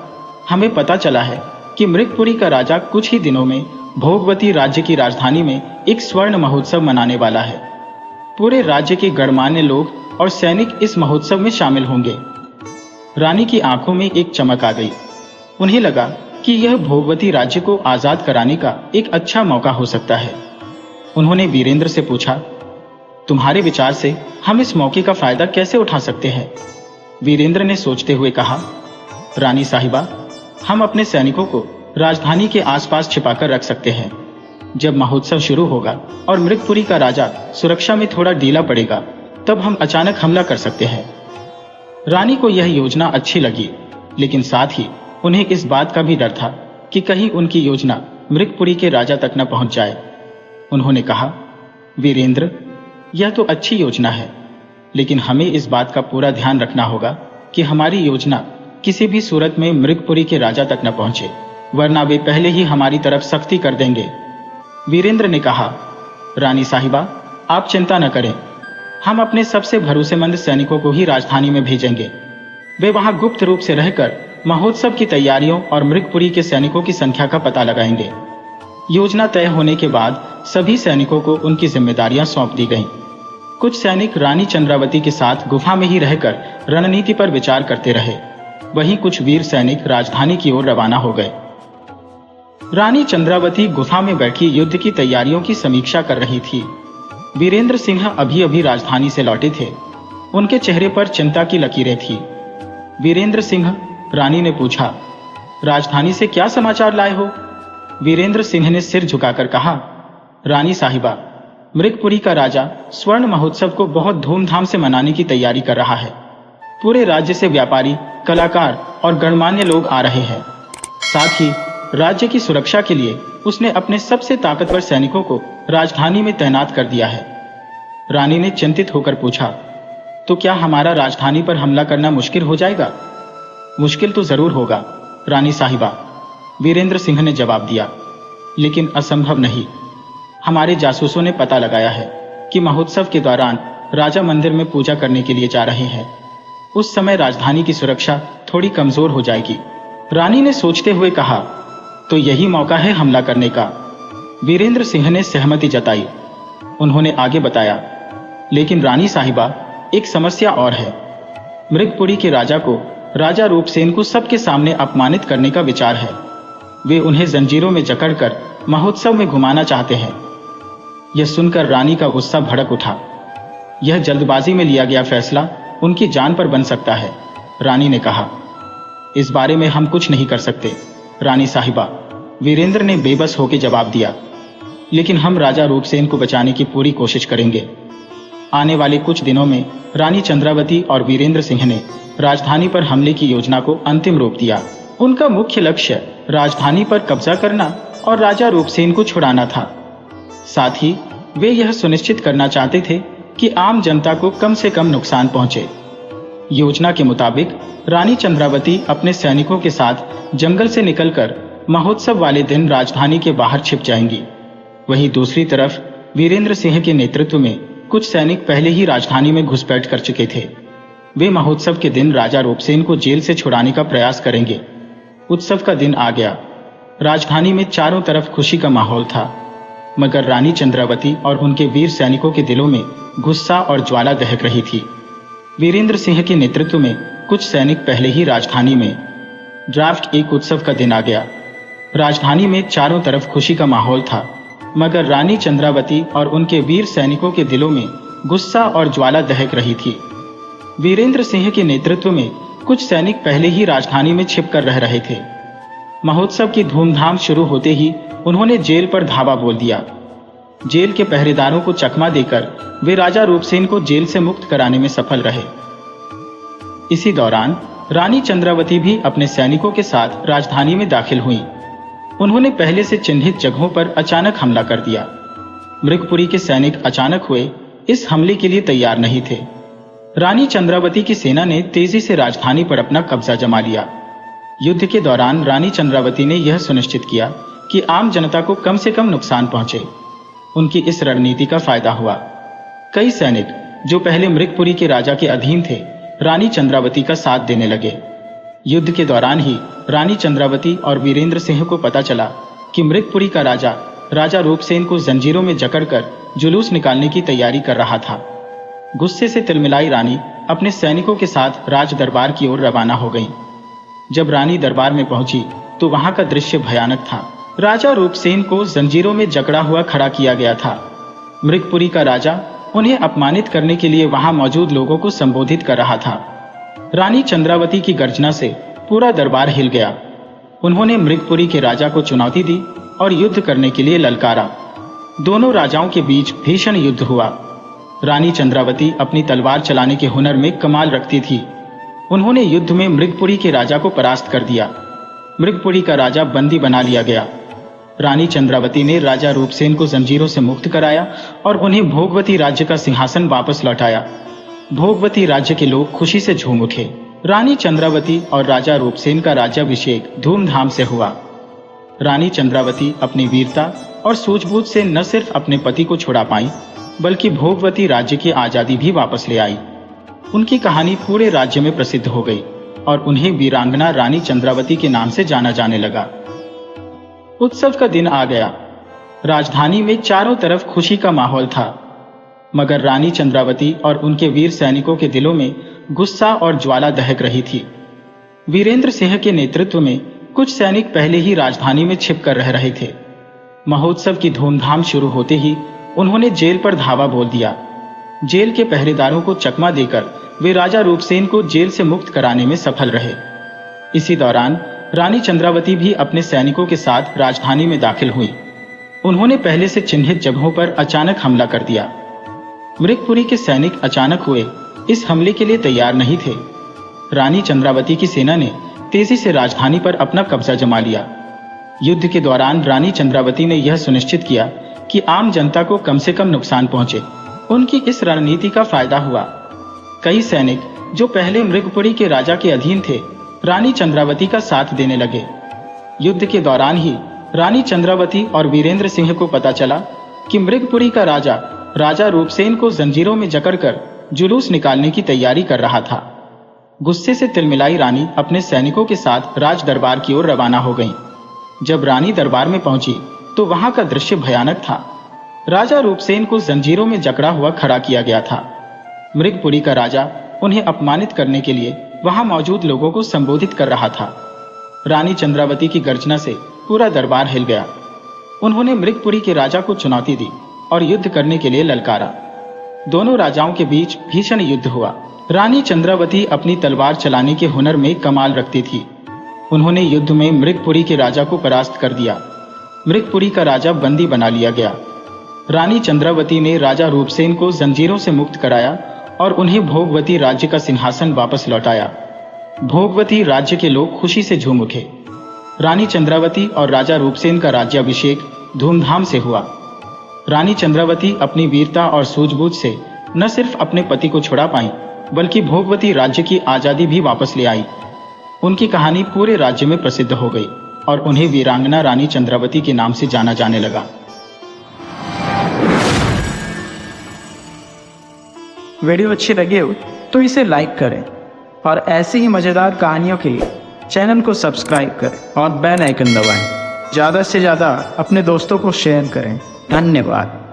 हमें पता चला है कि मृगपुरी का राजा कुछ ही दिनों में भोगवती राज्य की राजधानी में एक स्वर्ण महोत्सव मनाने वाला है। पूरे राज्य के गणमान्य लोग और सैनिक इस महोत्सव में शामिल होंगे। रानी की आंखों में एक चमक आ गई। उन्हें लगा कि यह भोगवती राज्य को आजाद कराने का एक अच्छा मौका हो सकता है। उन्होंने वीरेंद्र से पूछा, तुम्हारे विचार से हम इस मौके का फायदा कैसे उठा सकते हैं? वीरेंद्र ने सोचते हुए कहा, रानी साहिबा, हम अपने सैनिकों को राजधानी के आसपास छिपाकर रख सकते हैं। जब महोत्सव शुरू होगा और मृगपुरी का राजा सुरक्षा में थोड़ा ढीला पड़ेगा, तब हम अचानक हमला कर सकते हैं। रानी को यह योजना अच्छी लगी, लेकिन साथ ही उन्हें इस बात का भी डर था कि कहीं उनकी योजना मृगपुरी के राजा तक न पहुंच जाए। उन्होंने कहा, वीरेंद्र, यह तो अच्छी योजना है, लेकिन हमें इस बात का पूरा ध्यान रखना होगा कि हमारी योजना किसी भी सूरत में मृगपुरी के राजा तक न पहुंचे, वरना वे पहले ही हमारी तरफ सख्ती कर देंगे। वीरेंद्र ने कहा, रानी साहिबा, आप चिंता न करें, हम अपने सबसे भरोसेमंद सैनिकों को ही राजधानी में भेजेंगे। वे वहां गुप्त रूप से रहकर महोत्सव की तैयारियों और मृगपुरी के सैनिकों की संख्या का पता लगाएंगे। योजना तय होने के बाद सभी सैनिकों को उनकी जिम्मेदारियां सौंप दी गईं। कुछ सैनिक रानी चंद्रावती के साथ गुफा में ही रहकर रणनीति पर विचार करते रहे। वहीं कुछ वीर सैनिक राजधानी की ओर रवाना हो गए। रानी चंद्रावती गुफा में बैठी युद्ध की तैयारियों की समीक्षा कर रही थी। वीरेंद्र सिंह अभी अभी राजधानी से लौटे थे। उनके चेहरे पर चिंता की लकीरें थी। वीरेंद्र सिंह, रानी ने पूछा, राजधानी से क्या समाचार लाए हो? वीरेंद्र सिंह ने सिर झुकाकर कहा, रानी साहिबा, मृगपुरी का राजा स्वर्ण महोत्सव को बहुत धूमधाम से मनाने की तैयारी कर रहा है। पूरे राज्य से व्यापारी, कलाकार और गणमान्य लोग आ रहे हैं। साथ ही राज्य की सुरक्षा के लिए उसने अपने सबसे ताकतवर सैनिकों को राजधानी में तैनात कर दिया है। रानी ने चिंतित होकर पूछा, तो क्या हमारा राजधानी पर हमला करना मुश्किल हो जाएगा? मुश्किल तो जरूर होगा, रानी साहिबा, वीरेंद्र सिंह ने जवाब दिया, लेकिन असंभव नहीं। हमारे जासूसों ने पता लगाया है कि महोत्सव के दौरान राजा मंदिर में पूजा करने के लिए जा रहे हैं। उस समय राजधानी की सुरक्षा थोड़ी कमजोर हो जाएगी। रानी ने सोचते हुए कहा, तो यही मौका है हमला करने का। वीरेंद्र सिंह ने सहमति जताई। उन्होंने आगे बताया, लेकिन रानी साहिबा, एक समस्या और है। मृगपुरी के राजा को राजा रूपसेन को सबके सामने अपमानित करने का विचार है। वे उन्हें जंजीरों में जकड़कर महोत्सव में घुमाना चाहते हैं। यह सुनकर रानी का गुस्सा भड़क उठा। यह जल्दबाजी में लिया गया फैसला उनकी जान पर बन सकता है। रानी ने कहा, इस बारे में हम कुछ नहीं कर सकते, रानी साहिबा, वीरेंद्र ने बेबस होकर जवाब दिया, लेकिन हम राजा रूपसेन को बचाने की पूरी कोशिश करेंगे। आने वाले कुछ दिनों में रानी चंद्रावती और वीरेंद्र सिंह ने राजधानी पर हमले की योजना को अंतिम रूप दिया। उनका मुख्य लक्ष्य राजधानी पर कब्जा करना और राजा रूपसेन को छुड़ाना था। साथ ही वे यह सुनिश्चित करना चाहते थे कि आम जनता को कम से कम नुकसान पहुंचे। योजना के मुताबिक रानी चंद्रावती अपने सैनिकों के साथ जंगल से निकलकर महोत्सव वाले दिन राजधानी के बाहर छिप जाएंगी। वहीं दूसरी तरफ वीरेंद्र सिंह के नेतृत्व में कुछ सैनिक पहले ही राजधानी में घुसपैठ कर चुके थे। वे महोत्सव के दिन राजा रूपसेन को जेल से छुड़ाने का प्रयास करेंगे। उत्सव का दिन आ गया। राजधानी में चारों तरफ खुशी का माहौल था, मगर रानी चंद्रावती और उनके वीर सैनिकों के दिलों में गुस्सा और ज्वाला दहक रही थी। वीरेंद्र सिंह के नेतृत्व में कुछ सैनिक पहले ही राजधानी में। ड्राफ्ट एक उत्सव का दिन आ गया। राजधानी में चारों तरफ खुशी का माहौल था, मगर रानी चंद्रावती और उनके वीर सैनिकों के दिलों में गुस्सा और ज्वाला दहक रही थी। वीरेंद्र सिंह के नेतृत्व में कुछ सैनिक पहले ही राजधानी में छिपकर रह रहे थे। महोत्सव की धूमधाम शुरू होते ही उन्होंने जेल पर धावा बोल दिया। जेल के पहरेदारों को चकमा देकर वे राजा रूपसेन को जेल से मुक्त कराने में सफल रहे। इसी दौरान रानी चंद्रावती भी अपने सैनिकों के साथ राजधानी में दाखिल हुई। उन्होंने पहले से चिन्हित जगहों पर अचानक हमला कर दिया। मृगपुरी के सैनिक अचानक हुए इस हमले के लिए तैयार नहीं थे। रानी चंद्रावती की सेना ने तेजी से राजधानी पर अपना कब्जा जमा लिया। युद्ध के दौरान रानी चंद्रावती ने यह सुनिश्चित किया कि आम जनता को कम से कम नुकसान पहुंचे। उनकी इस रणनीति का फायदा हुआ। कई सैनिक जो पहले मृगपुरी के राजा के अधीन थे, रानी चंद्रावती का साथ देने लगे। युद्ध के दौरान ही रानी चंद्रावती और वीरेंद्र सिंह को पता चला कि मृगपुरी का राजा रूपसेन को जंजीरों में जकड़कर जुलूस निकालने की तैयारी कर रहा था। गुस्से से तिलमिलाई रानी अपने सैनिकों के साथ राज दरबार की ओर रवाना हो गई। जब रानी दरबार में पहुंची तो वहां का दृश्य भयानक था। राजा रूपसेन को जंजीरों में जकड़ा हुआ खड़ा किया गया था। मृगपुरी का राजा उन्हें अपमानित करने के लिए वहां मौजूद लोगों को संबोधित कर रहा था। रानी चंद्रावती की गर्जना से पूरा दरबार हिल गया। उन्होंने मृगपुरी के राजा को चुनौती दी और युद्ध करने के लिए ललकारा। दोनों राजाओं के बीच भीषण युद्ध हुआ। रानी चंद्रावती अपनी तलवार चलाने के हुनर में कमाल रखती थी। उन्होंने युद्ध में मृगपुरी के राजा को परास्त कर दिया। मृगपुरी का राजा बंदी बना लिया गया। रानी चंद्रावती ने राजा रूपसेन को जंजीरों से मुक्त कराया और उन्हें भोगवती राज्य का सिंहासन वापस लौटाया। भोगवती राज्य के लोग खुशी से झूम उठे। रानी चंद्रावती और राजा रूपसेन का राज्याभिषेक धूमधाम से हुआ। रानी चंद्रावती अपनी वीरता और सूझबूझ से न सिर्फ अपने पति को छुड़ा पाई, बल्कि भोगवती राज्य की आजादी भी वापस ले आई। उनकी कहानी पूरे राज्य में प्रसिद्ध हो गई और उन्हें वीरांगना रानी चंद्रावती के नाम से जाना जाने लगा। उत्सव का दिन आ गया। राजधानी में चारों तरफ खुशी का माहौल था, मगर रानी चंद्रावती और उनके वीर सैनिकों के दिलों में गुस्सा और ज्वाला दहक रही थी। वीरेंद्र सिंह के नेतृत्व में कुछ सैनिक पहले ही राजधानी में छिपकर रह रहे थे। महोत्सव की धूमधाम शुरू होते ही उन्होंने जेल पर धावा बोल दिया। जेल के पहरेदारों को चकमा देकर वे राजा रूपसेन को जेल से मुक्त कराने में सफल रहे। इसी दौरान रानी चंद्रावती भी अपने सैनिकों के साथ राजधानी में दाखिल हुई। उन्होंने पहले से चिन्हित जगहों पर अचानक हमला कर दिया। मृगपुरी के सैनिक अचानक हुए इस हमले के लिए तैयार नहीं थे। रानी चंद्रावती की सेना ने तेजी से राजधानी पर अपना कब्जा जमा लिया। युद्ध के दौरान रानी चंद्रावती ने यह सुनिश्चित किया कि आम जनता को कम से कम नुकसान पहुंचे। उनकी इस रणनीति का फायदा हुआ। कई सैनिक जो पहले मृगपुरी के राजा के अधीन थे, रानी चंद्रावती का साथ देने लगे। युद्ध के दौरान ही रानी चंद्रावती और वीरेंद्र सिंह को पता चला कि मृगपुरी का राजा रूपसेन को जंजीरों में जकड़कर जुलूस निकालने की तैयारी कर रहा था। गुस्से से तिलमिलाई रानी अपने सैनिकों के साथ राज दरबार की ओर रवाना हो गईं। जब रानी दरबार में पहुंची तो वहां का दृश्य भयानक था। राजा रूपसेन को जंजीरों में जकड़ा हुआ खड़ा किया गया था। मृगपुरी का राजा उन्हें अपमानित करने के लिए वहां मौजूद लोगों को संबोधित कर रहा था। रानी चंद्रावती की गर्जना से पूरा दरबार हिल गया। उन्होंने मृगपुरी के राजा को चुनौती दी और युद्ध करने के लिए ललकारा। दोनों राजाओं के बीच भीषण युद्ध हुआ। रानी चंद्रावती अपनी तलवार चलाने के हुनर में कमाल रखती थी। उन्होंने युद्ध में मृगपुरी के राजा को परास्त कर दिया। मृगपुरी का राजा बंदी बना लिया गया। रानी चंद्रावती ने राजा रूपसेन को जंजीरों से मुक्त कराया और उन्हें भोगवती राज्य का सिंहासन वापस लौटाया। भोगवती राज्य के लोग खुशी से झूम उठे। रानी चंद्रावती और राजा रूपसेन का राज्याभिषेक धूमधाम से हुआ। रानी चंद्रावती अपनी वीरता और सूझबूझ से न सिर्फ अपने पति को छुड़ा पाई, बल्कि भोगवती राज्य की आजादी भी वापस ले आई। उनकी कहानी पूरे राज्य में प्रसिद्ध हो गई और उन्हें वीरांगना रानी चंद्रावती के नाम से जाना जाने लगा। वीडियो अच्छी लगी हो तो इसे लाइक करें और ऐसी ही मज़ेदार कहानियों के लिए चैनल को सब्सक्राइब करें और बेल आइकन दबाएं। ज़्यादा से ज़्यादा अपने दोस्तों को शेयर करें। धन्यवाद।